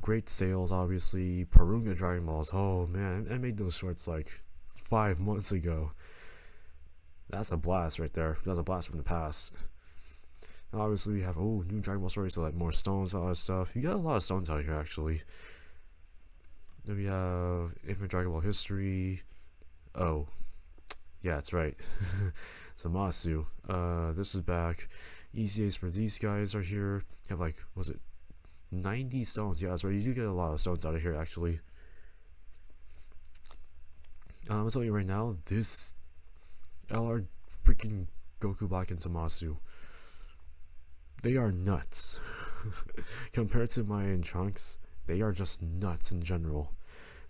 Great sales, obviously. Porunga Dragon Balls. Oh man, I made those shorts like 5 months ago. That's a blast right there. That's a blast from the past. And obviously we have new Dragon Ball stories, so like more stones, all that stuff. You got a lot of stones out here actually. Then we have Infant Dragon Ball History. Oh, yeah, that's right. Zamasu. This is back. ECAs for these guys are here. You have like, was it 90 stones? Yeah, that's right. You do get a lot of stones out of here actually. I'm gonna tell you right now, this LR freaking Goku Black and Zamasu, they are nuts. Compared to Maya and Trunks, they are just nuts in general.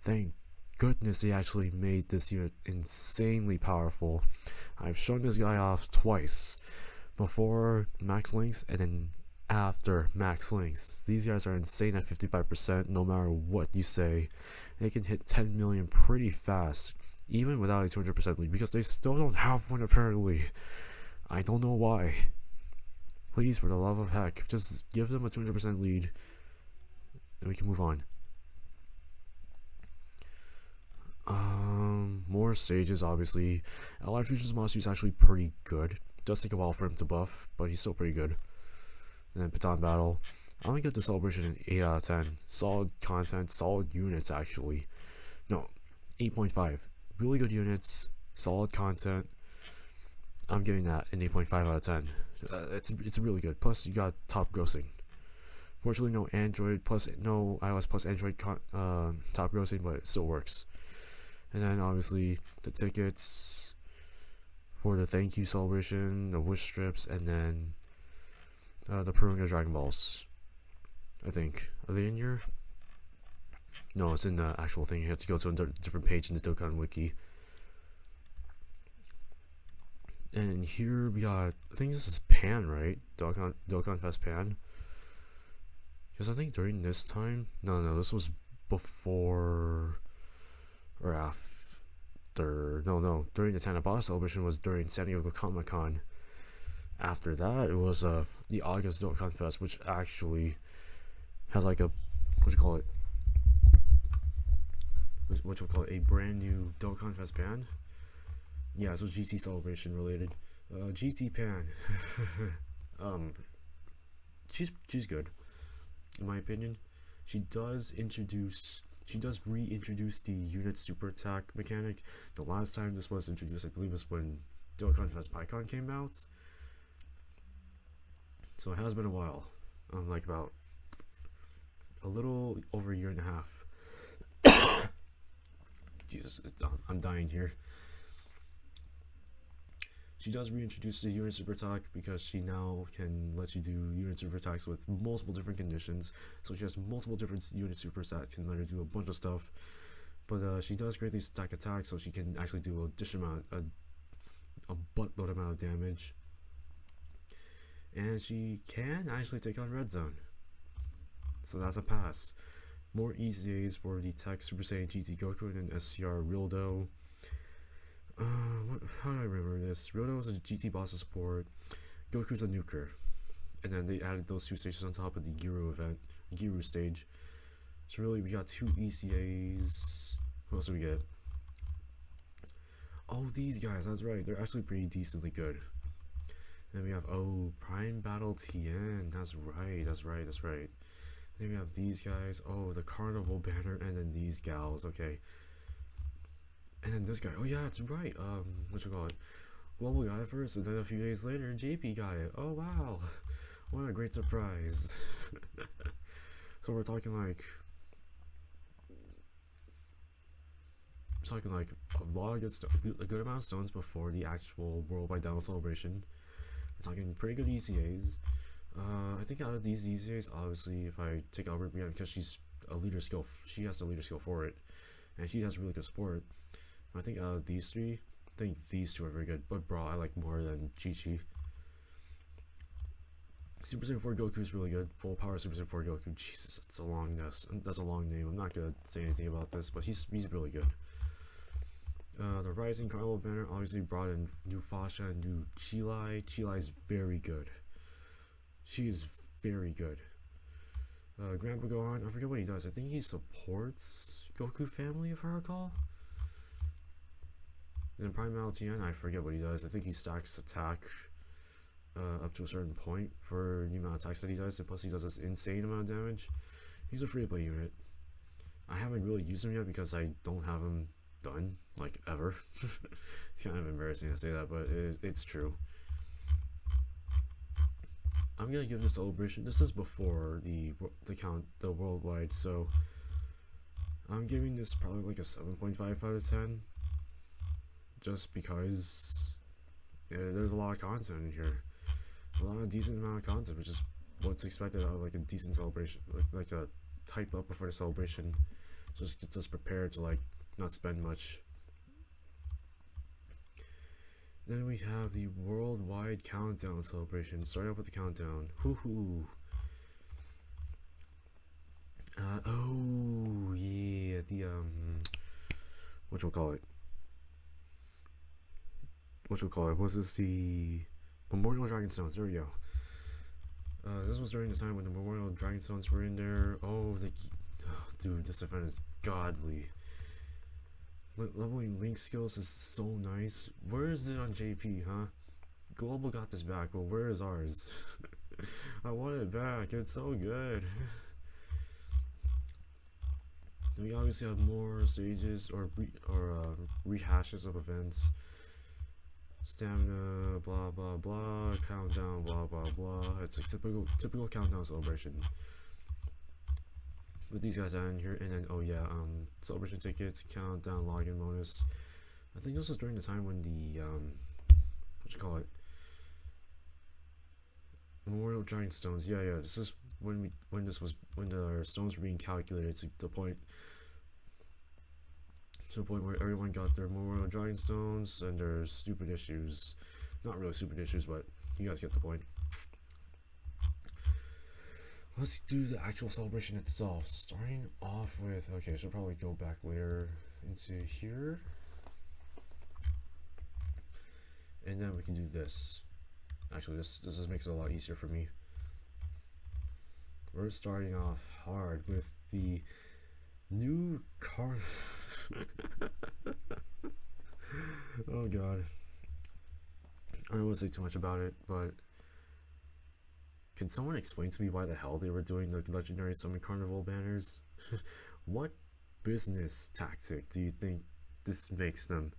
Thank goodness they actually made this unit insanely powerful. I've shown this guy off twice. Before Max Links and then after Max Links. These guys are insane at 55% no matter what you say. They can hit 10 million pretty fast, even without a 200% lead, because they still don't have one apparently. I don't know why. Please, for the love of heck, just give them a 200% lead and we can move on. More stages, obviously. LR Fusion's Monster is actually pretty good. It does take a while for him to buff, but he's still pretty good. And then Patan Battle. I'm gonna give the celebration an 8 out of 10. Solid content, solid units actually. No, 8.5. Really good units, solid content. I'm giving that an 8.5 out of 10. It's really good. Plus you got top grossing. Fortunately, no Android plus no iOS plus Android top grossing, but it still works. And then obviously the tickets for the thank you celebration, the wish strips, and then the Porunga Dragon Balls. I think, are they in here? No, it's in the actual thing. You have to go to a different page in the Dokkan wiki. And here we got, I think this is Pan, right? Dokkan Fest Pan. Because I think during this time, no, this was before or after. after during the Tanabata celebration was during San Diego Comic Con. After that, it was the August Dokkan Fest, which actually has like a what you call it, a brand new Dokkan Fest band. Yeah, so GT celebration related. GT Pan. She's good, in my opinion. She does reintroduce the unit super attack mechanic. The last time this was introduced, I believe, was when Dokkan Fest PyCon came out. So it has been a while. Like about a little over a year and a half. Jesus, I'm dying here. She does reintroduce the unit super attack because she now can let you do unit super attacks with multiple different conditions. So she has multiple different unit super attacks, can let her do a bunch of stuff. But she does greatly stack attacks, so she can actually do a buttload amount of damage. And she can actually take on Red Zone. So that's a pass. More ECAs for the Tech Super Saiyan GT Goku and SCR Rildo. How do I remember this? Rildo is a GT boss of support. Goku's a nuker. And then they added those two stages on top of the Giru stage. So really, we got 2 ECAs. What else do we get? Oh, these guys, that's right. They're actually pretty decently good. Then we have, Prime Battle TN. That's right. Then we have these guys. Oh, the Carnival banner, and then these gals. Okay. And then this guy. Oh yeah, that's right. What you call it? Global got it first, but then a few days later, JP got it. Oh wow, what a great surprise! So we're talking like a good amount of stones before the actual worldwide download celebration. We're talking pretty good ECAs. I think out of these ECAs, obviously, if I take Albert Brienne, because she has a leader skill for it, and she has really good support. I think out of these 3, I think these 2 are very good, but Bra I like more than Chi-Chi. Super Saiyan 4 Goku is really good. Full power Super Saiyan 4 Goku. Jesus, that's a long name. I'm not gonna say anything about this, but he's really good. The Rising Carnival banner obviously brought in new Fasha and new Chilai. Chilai is very good. She is very good. Grandpa Gohan, I forget what he does. I think he supports Goku family, if I recall. And then Prime LTN, I forget what he does. I think he stacks attack up to a certain point for the amount of attacks that he does, and plus he does this insane amount of damage. He's a free-to-play unit. I haven't really used him yet because I don't have him done, like, ever. It's kind of embarrassing to say that, but it's true. I'm gonna give this celebration. This is before the worldwide, so I'm giving this probably like a 7.5 out of 10. Just because there's a lot of content in here, a lot of decent amount of content, which is what's expected out of like a decent celebration, like a hype up before the celebration. Just gets us prepared to like not spend much. Then we have the worldwide countdown celebration. Starting up with the countdown. Hoo-hoo. Oh yeah, the whatchamacallit? Was this the Memorial Dragonstones? There we go. This was during the time when the Memorial Dragonstones were in there. Dude, this event is godly. Leveling Link skills is so nice. Where is it on JP, huh? Global got this back, but where is ours? I want it back. It's so good. We obviously have more stages or rehashes of events. Stamina, blah blah blah, countdown, blah blah blah. It's a typical countdown celebration. With these guys out in here, and then celebration tickets, countdown, login bonus. I think this was during the time when the Memorial Dragonstones. Yeah, this is when the stones were being calculated to the point where everyone got their Memorial Dragonstones and their stupid issues. Not really stupid issues, but you guys get the point. Let's do the actual celebration itself. Starting off with, okay, so probably go back later into here. And then we can do this. Actually, this just makes it a lot easier for me. We're starting off hard with the new car. Oh god. I don't want to say too much about it, but can someone explain to me why the hell they were doing the legendary summon carnival banners? What business tactic do you think this makes them?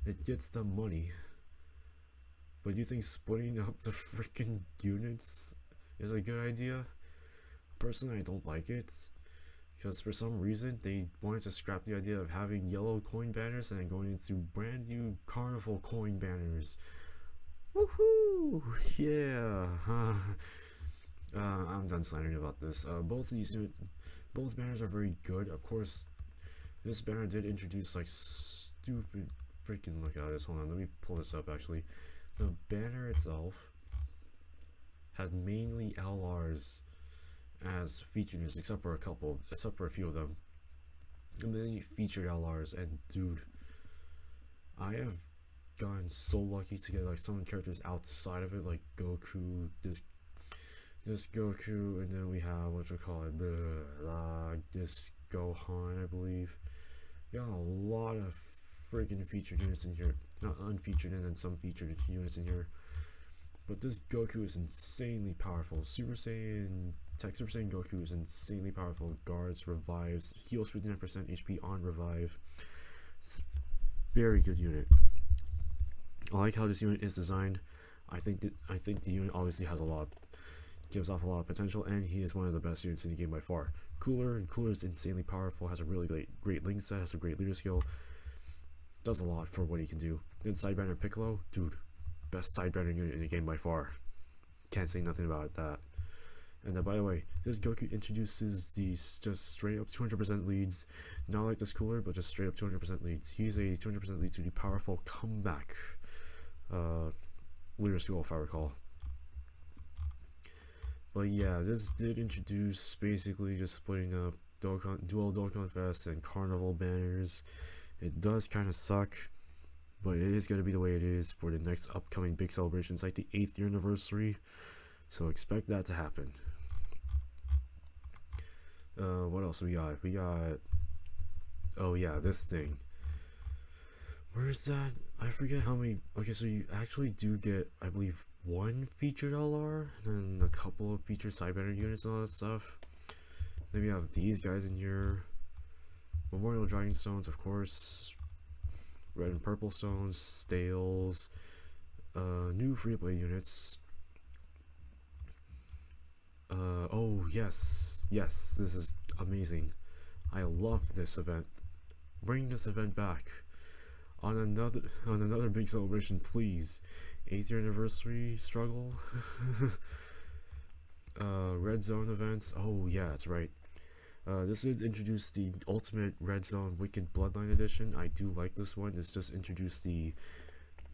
It gets them money. But you think splitting up the freaking units is a good idea? Personally, I don't like it. Because for some reason, they wanted to scrap the idea of having yellow coin banners and then going into brand new carnival coin banners. Woohoo! Yeah! I'm done slandering about this. Both banners are very good. Of course, this banner did introduce like stupid freaking look at this. Hold on, let me pull this up actually. The banner itself had mainly LRs as featured news, except for a few of them. And then you featured LRs, and dude, I have gotten so lucky to get like some characters outside of it, like Goku, this Goku, and then we have this Gohan, I believe. Got a lot of freaking featured units in here, not unfeatured, and then some featured units in here. But this Goku is insanely powerful. Super Saiyan Goku is insanely powerful. Guards, revives, heals 59% HP on revive. It's very good unit. I like how this unit is designed. I think the unit obviously gives off a lot of potential, and he is one of the best units in the game by far. Cooler is insanely powerful. Has a really great link set. Has a great leader skill. Does a lot for what he can do. Then Sidebanner Piccolo, dude. Best sidebanner unit in the game by far. Can't say nothing about that. And then, by the way, this Goku introduces these just straight up 200% leads. Not like this Cooler, but just straight up 200% leads. He's a 200% lead to the powerful comeback leader skill, if I recall. But yeah, this did introduce basically just splitting up dual Dokkan Fest and Carnival banners. It does kind of suck, but it is going to be the way it is for the next upcoming big celebrations, like the 8th year anniversary. So expect that to happen. What else we got? Oh yeah, this thing. Where's that? I forget how many. Okay, so you actually do get, I believe, one featured LR, and then a couple of featured sidebanner units and all that stuff. Then we have these guys in here. Memorial Dragon Stones, of course. Red and purple stones, stales, new free play units. Oh yes, this is amazing. I love this event. Bring this event back on another big celebration, please. 8th year anniversary struggle. Red zone events. Oh yeah, that's right. This would introduce the Ultimate Red Zone Wicked Bloodline Edition. I do like this one. It's just introduced the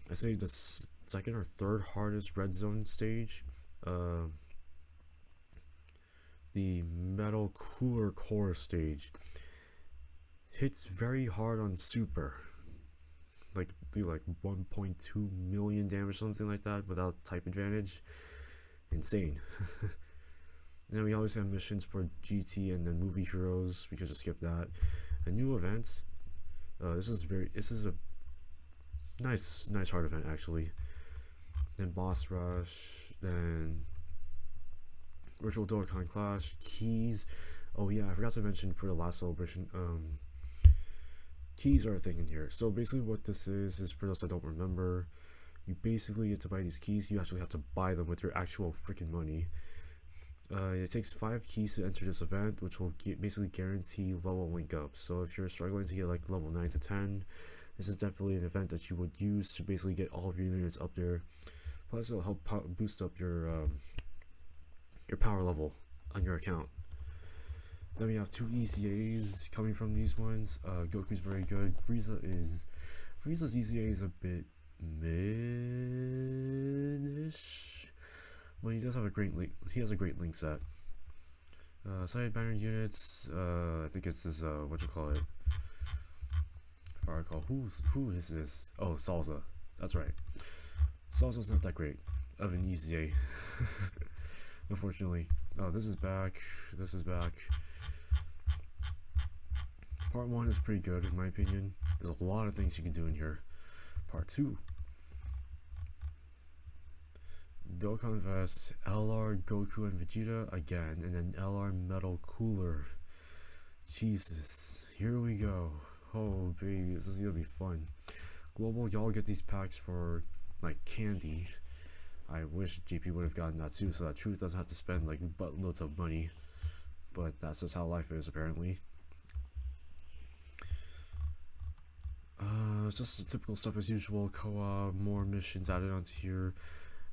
second or third hardest Red Zone stage. The Metal Cooler Core stage. Hits very hard on Super. Do like 1.2 million damage, something like that, without type advantage. Insane. And then we always have missions for GT and then movie heroes. We could just skip that. And new events. This is a nice hard event actually. Then boss rush. Then virtual Dokkan clash. Keys. Oh yeah, I forgot to mention for the last celebration. Keys are a thing in here. So basically, what this is for those that don't remember, you basically get to buy these keys. You actually have to buy them with your actual freaking money. It takes 5 keys to enter this event, which will basically guarantee level link ups. So if you're struggling to get like level 9 to 10, this is definitely an event that you would use to basically get all of your units up there. Plus, it'll help boost up your power level on your account. Then we have 2 ECAs coming from these ones. Goku's very good. Frieza's ECA is a bit mid-ish. Well, he does have a great link. He has a great link set. Side banner units. I think it's this. What you call it? If I recall, who is this? Oh, Salsa. That's right. Salsa's not that great of an EZA, unfortunately. Oh, this is back. This is back. Part 1 is pretty good in my opinion. There's a lot of things you can do in here. Part 2. Dokkan vs LR Goku and Vegeta again, and then LR Metal Cooler. Jesus, here we go. Oh baby, this is gonna be fun. Global, y'all get these packs for like candy. I wish GP would have gotten that too, so that Truth doesn't have to spend like buttloads of money. But that's just how life is apparently. It's just the typical stuff as usual. Co-op, more missions added onto here.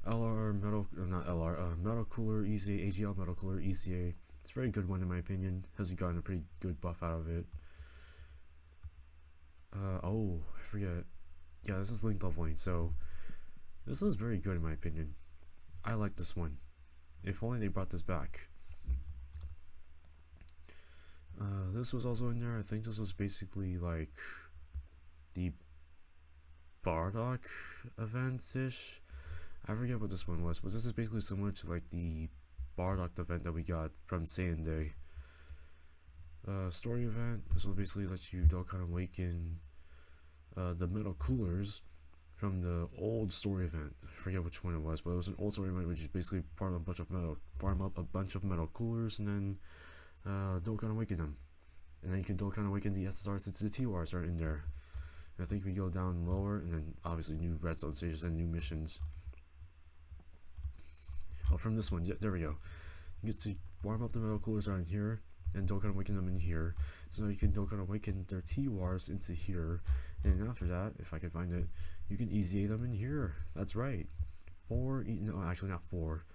LR Metal, not LR, Metal Cooler EZA, AGL Metal Cooler EZA. It's a very good one in my opinion. Has gotten a pretty good buff out of it. Oh, I forget. Yeah, this is link leveling, so this is very good in my opinion. I like this one. If only they brought this back. This was also in there. I think this was basically like the Bardock events-ish. I forget what this one was, but this is basically similar to like the Bardock event that we got from Saiyan Day. Story event. This will basically let you Dokkan awaken the Metal Coolers from the old story event. I forget which one it was, but it was an old story event which is basically farm up a bunch of Metal Coolers and then Dokkan awaken them. And then you can Dokkan awaken the SSRs into the TORs are in there. And I think we go down lower, and then obviously new red zone stages and new missions. Oh, from this one, yeah, there we go. You get to warm up the Metal Coolers are in here, and Dokkan awaken them in here. So now you can Dokkan awaken their TORs into here, and after that, if I can find it, you can EZA them in here. That's right. No, actually not 4.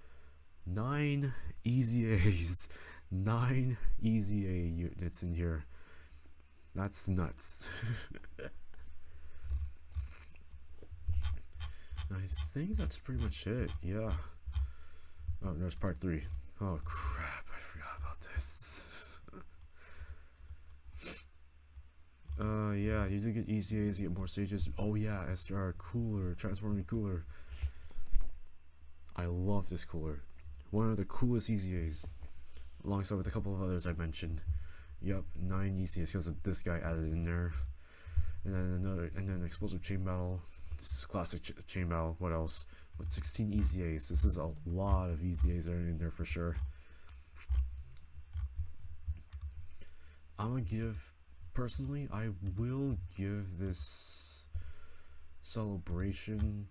9 EZAs. 9 EZA units in here. That's nuts. I think that's pretty much it. Yeah. Oh, there's part 3. Oh crap, I forgot about this. Yeah, you do get EZAs, you get more stages. Oh yeah, SDR Cooler, Transforming Cooler. I love this cooler. One of the coolest EZAs, alongside with a couple of others I mentioned. Yep, 9 EZAs because of this guy added in there. And then Explosive Chain Battle. This is classic chain battle. What else? With 16 EZAs. This is a lot of EZAs that are in there for sure. I'm gonna give, personally, I will give this celebration.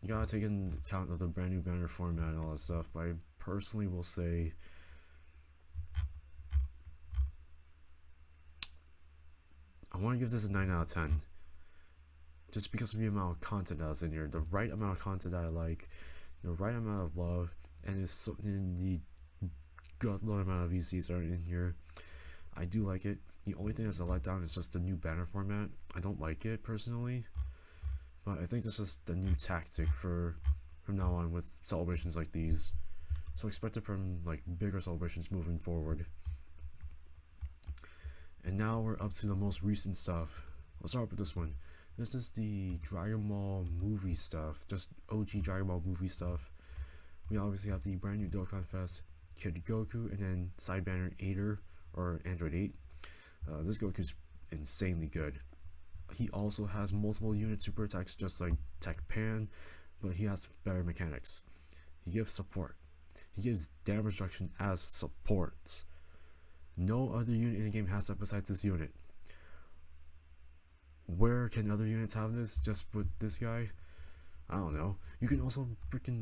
You gotta take into account of the brand new banner format and all that stuff, but I personally will say I want to give this a 9 out of 10. Just because of the amount of content that's in here, the right amount of content that I like, the right amount of love, and it's so, in the gutload amount of VCs are in here. I do like it. The only thing that's a letdown is just the new banner format. I don't like it personally, but I think this is the new tactic from now on with celebrations like these. So expect it from like bigger celebrations moving forward. And now we're up to the most recent stuff. Let's start with this one. This is the Dragon Ball movie stuff, just OG Dragon Ball movie stuff. We obviously have the brand new Dokkan Fest Kid Goku, and then side banner 8er, or Android 8. This Goku's insanely good. He also has multiple unit super attacks just like Tech Pan, but he has better mechanics. He gives support. He gives damage reduction as support. No other unit in the game has that besides this unit. Where can other units have this? Just with this guy? I don't know. You can also put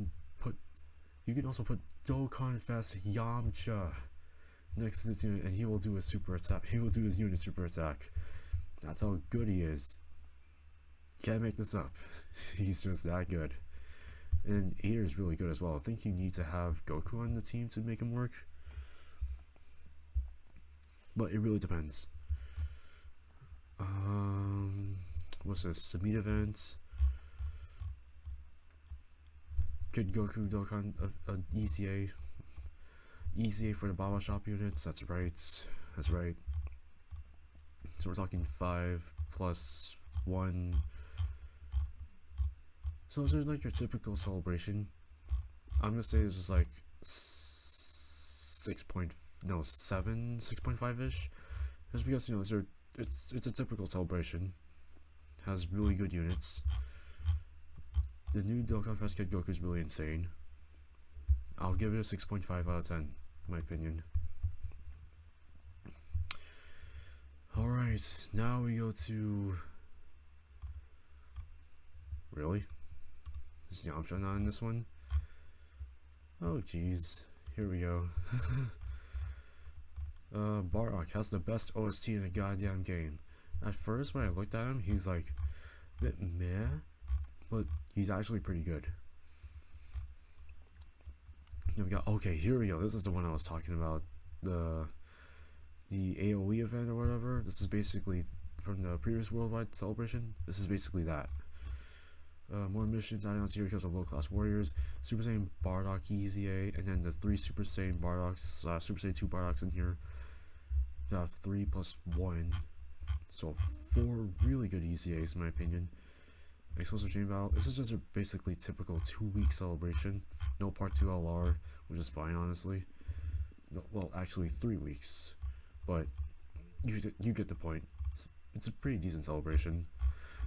Dokkan Fest Yamcha next to this unit, and he will do his super attack. He will do his unit super attack. That's how good he is. Can't make this up. He's just that good. And 8er is really good as well. I think you need to have Goku on the team to make him work, but it really depends. What's this? Summit events. Kid Goku Dokkan EZA. EZA for the Baba Shop units. That's right. That's right. So we're talking 5 plus 1. So this is like your typical celebration. I'm gonna say this is like 6.5 ish. Just because it's a typical celebration. Has really good units. The new Dokkan Fest Kid Goku is really insane. I'll give it a 6.5 out of 10, in my opinion. Alright, now we go to... Really? Is Yamcha not in this one? Oh jeez, here we go. Bardock has the best OST in the goddamn game. At first, when I looked at him, he's like a bit meh, but he's actually pretty good. Then we got, okay, here we go. This is the one I was talking about. The AOE event or whatever. This is basically from the previous worldwide celebration. This is basically that. More missions added onto here because of low class warriors. Super Saiyan Bardock EZA, and then the 3 Super Saiyan Bardocks, Super Saiyan 2 Bardocks in here. You have 3 plus 1. So 4 really good EZAs in my opinion. Explosive Chain Battle. This is just a basically typical 2-week celebration. No Part 2 LR, which is fine honestly. No, well, actually 3 weeks. But you get the point. It's a pretty decent celebration.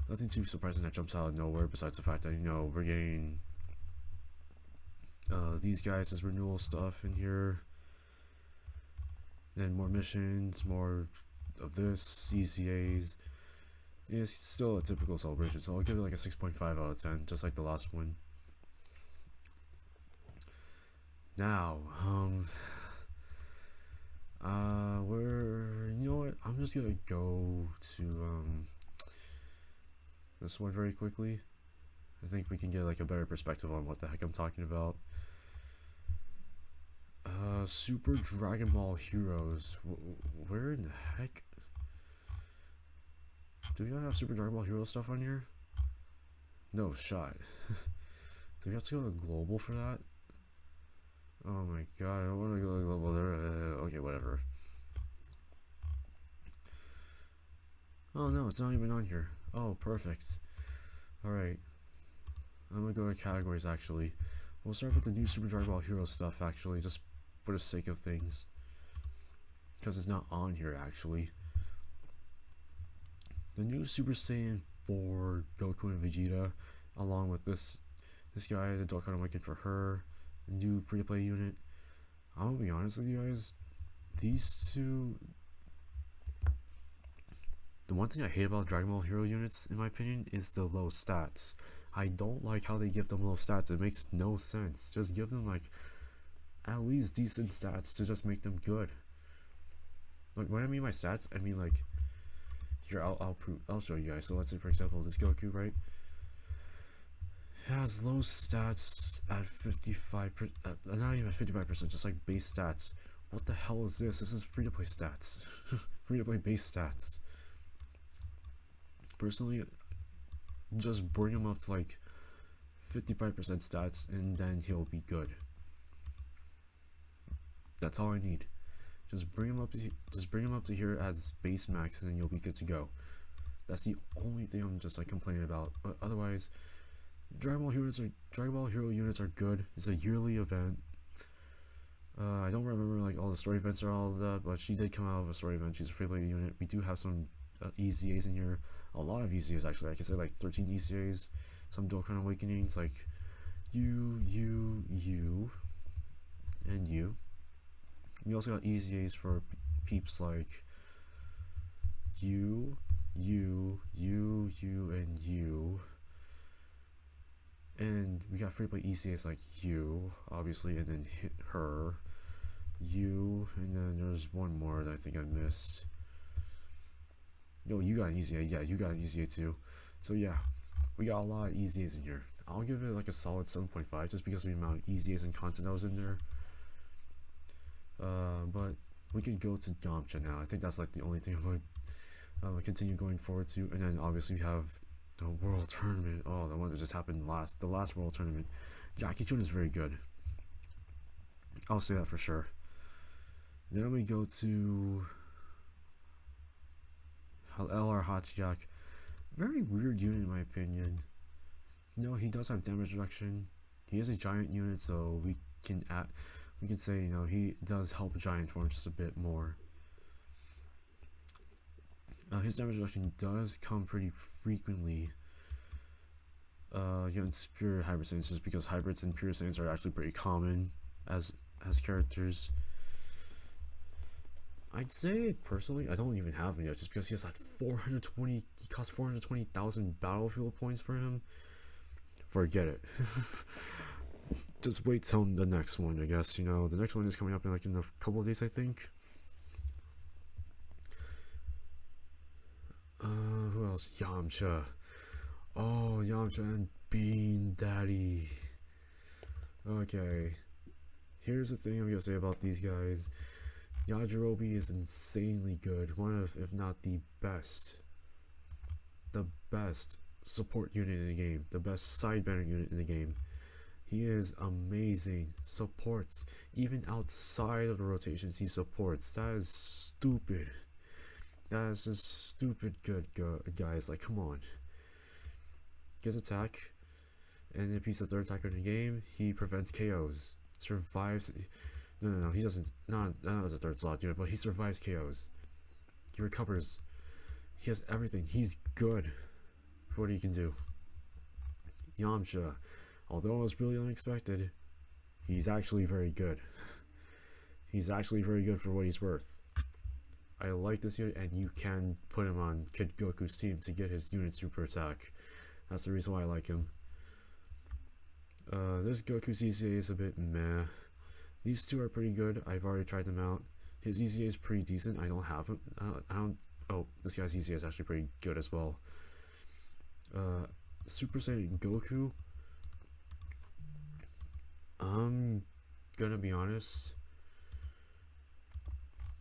Nothing too surprising that jumps out of nowhere besides the fact that, we're getting these guys as renewal stuff in here. Then more missions, more of this, ECAs. Yeah, it's still a typical celebration, so I'll give it like a 6.5 out of 10, just like the last one. Now, you know what, I'm just gonna go to, this one very quickly. I think we can get like a better perspective on what the heck I'm talking about. Super Dragon Ball Heroes. Where in the heck? Do we not have Super Dragon Ball Hero stuff on here? No shot. Do we have to go to global for that? Oh my god, I don't want to go to global there. Okay, whatever. Oh no, it's not even on here. Oh, perfect. Alright. I'm gonna go to categories actually. We'll start with the new Super Dragon Ball Hero stuff actually, just for the sake of things. Because it's not on here actually. The new Super Saiyan 4 Goku and Vegeta, along with this guy, the Dokkan Awakened for her, the new free-to-play unit. I'm gonna be honest with you guys, these two... The one thing I hate about Dragon Ball Hero units, in my opinion, is the low stats. I don't like how they give them low stats. It makes no sense. Just give them like at least decent stats to just make them good. Like when I mean my stats, I mean like here I'll show you guys. So let's say for example this Goku, right? It has low stats at 55%, not even 55%, just like base stats. What the hell is this? This is free to play stats. Free to play base stats. Personally, just bring him up to like 55% stats and then he'll be good. That's all I need. Just bring him up to here as base max and then you'll be good to go. That's the only thing I'm just like complaining about. But otherwise, Dragon Ball Hero units are good. It's a yearly event. I don't remember like all the story events or all of that, but she did come out of a story event. She's a free play unit. We do have some ECAs in here. A lot of ECAs actually. I can say like 13 ECAs. Some Dokkan Awakenings like you, and you. We also got ECAs for peeps like you, and you. And we got free play ECAs like you, obviously, and then hit her, you, and then there's one more that I think I missed. Yo, you got an ECA, yeah, you got an ECA too. So yeah, we got a lot of ECAs in here. I'll give it like a solid 7.5 just because of the amount of ECAs and content that was in there. But we could go to Yamcha now. I think that's like the only thing I'm going to continue going forward to. And then obviously we have the World Tournament. Oh, the one that just happened the last World Tournament. Jackie Chun is very good. I'll say that for sure. Then we go to LR Hachiyak. Very weird unit in my opinion. No, he does have damage reduction. He is a giant unit, so we can say, you know, he does help giant form just a bit more. His damage reduction does come pretty frequently against pure hybrid saiyans, just because hybrids and pure saiyans are actually pretty common as characters. I'd say personally, I don't even have him yet, just because he has that 420. He costs 420,000 battlefield points for him. Forget it. Just wait till the next one, I guess. You know, the next one is coming up in like in a couple of days, I think. Who else? Yamcha. Oh, Yamcha and Bean Daddy. Okay. Here's the thing I'm gonna say about these guys. Yajirobe is insanely good. One of, if not the best. The best support unit in the game. The best side banner unit in the game. He is amazing. Supports. Even outside of the rotations, he supports. That is stupid. That is just stupid good, guys. Like, come on. Gets attack. And if he's the third attacker in the game, he prevents KOs. Survives. No, he doesn't. Not as a third slot unit, but he survives KOs. He recovers. He has everything. He's good for what he can do. Yamcha, although it was really unexpected, he's actually very good. He's actually very good for what he's worth. I like this unit, and you can put him on Kid Goku's team to get his unit super attack. That's the reason why I like him. This Goku CCA is a bit meh. These two are pretty good. I've already tried them out. His ECA is pretty decent. I don't have him. Oh, this guy's ECA is actually pretty good as well. Super Saiyan Goku. I'm gonna be honest.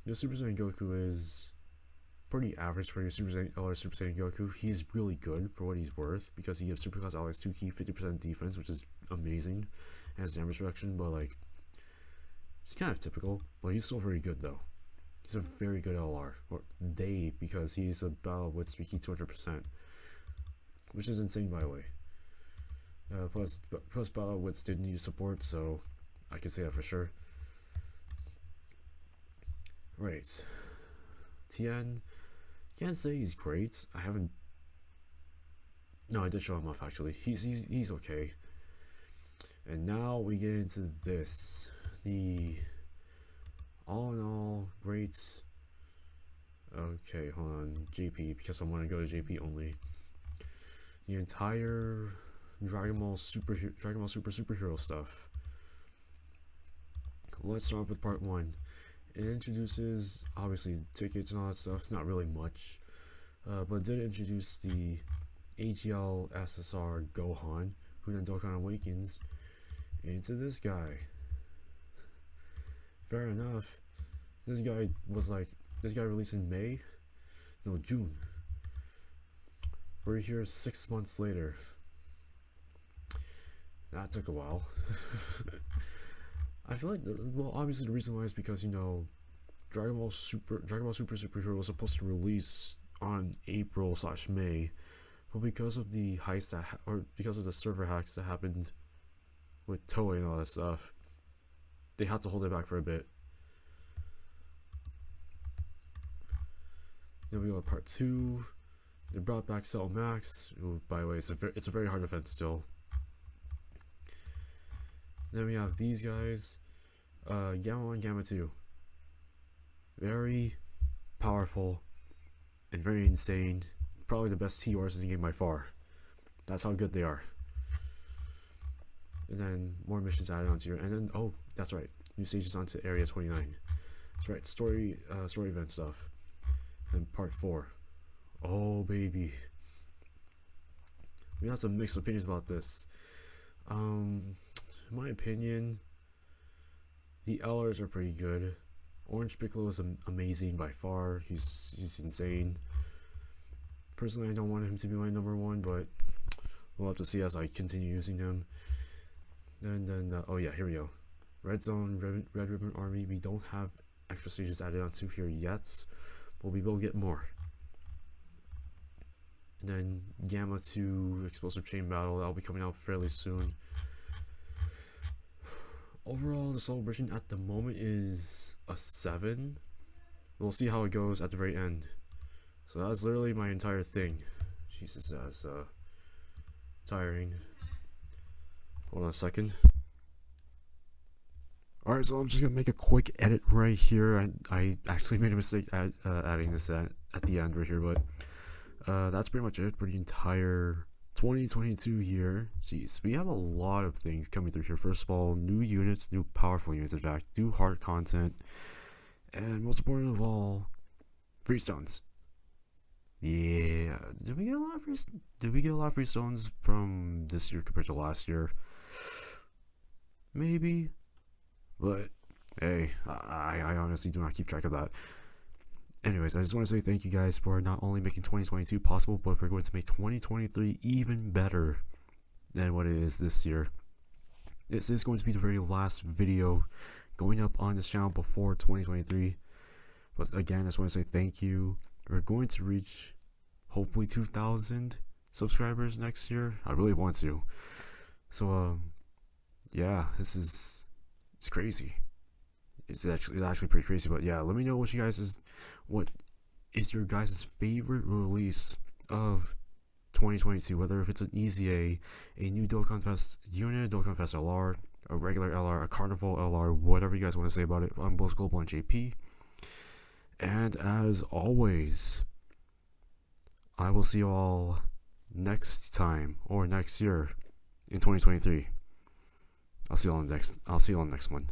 The Super Saiyan Goku is pretty average for your Super Saiyan Goku. He's really good for what he's worth because he gives Superclass always 2 key, 50% defense, which is amazing, and has damage reduction, but like, it's kind of typical, but he's still very good though. He's a very good LR, or they, because he's a battle with 3 key 200%, which is insane by the way. Plus battle wits didn't use support, so I can say that for sure. Right, Tien, can't say he's great. I haven't. No, I did show him off actually. He's okay. And now we get into this, the all in all great. Okay, hold on, JP, because I want to go to JP only. The entire Dragon Ball Super superhero stuff. Let's start with part 1. It introduces, obviously, tickets and all that stuff. It's not really much, but it did introduce the AGL SSR Gohan, who then Dokkan awakens into this guy. Fair enough. This guy released in May? No, June. We're here 6 months later. That took a while. I feel like, well, obviously the reason why is because, you know, Dragon Ball Super Superhero was supposed to release on April/May, but because of the heist or because of the server hacks that happened with Toei and all that stuff, they had to hold it back for a bit. Then we go to part 2. They brought back Cell Max. Ooh, by the way, it's a very hard event still. Then we have these guys, Gamma 1, Gamma 2. Very powerful and very insane. Probably the best TRs in the game by far. That's how good they are. And then more missions added onto here. And then, oh, that's right, new stages onto Area 29. That's right, story event stuff. And part 4. Oh, baby. We have some mixed opinions about this. In my opinion, the LRs are pretty good. Orange Piccolo is amazing by far. He's insane. Personally, I don't want him to be my number 1, but we'll have to see as I continue using him. And then, oh yeah, here we go. Red Zone, Red Ribbon Army. We don't have extra stages added onto here yet, but we will get more. and then Gamma 2 Explosive Chain Battle, that'll be coming out fairly soon. Overall, the celebration at the moment is a 7. We'll see how it goes at the very end. So that's literally my entire thing. Jesus, that's tiring. Hold on a second. Alright, so I'm just gonna make a quick edit right here. I actually made a mistake at adding this at the end right here, but that's pretty much it for the entire 2022 year. Jeez, we have a lot of things coming through here. First of all, new units, new powerful units, in fact, new hard content, and most important of all, free stones. Yeah, did we get a lot of free stones from this year compared to last year? Maybe, but hey, I honestly do not keep track of that. Anyways, I just want to say thank you guys for not only making 2022 possible, but we're going to make 2023 even better than what it is this year. This is going to be the very last video going up on this channel before 2023. But again, I just want to say thank you. We're going to reach hopefully 2,000 subscribers next year. I really want to. So yeah, it's crazy. It's actually pretty crazy. But yeah, let me know what is your guys' favorite release of 2022, whether if it's an EZA, a new Dokkan Fest unit, Dokkan Fest LR, a regular LR, a Carnival LR, whatever you guys want to say about it on both Global and JP. And as always, I will see you all next time or next year in 2023. I'll see you on the next one.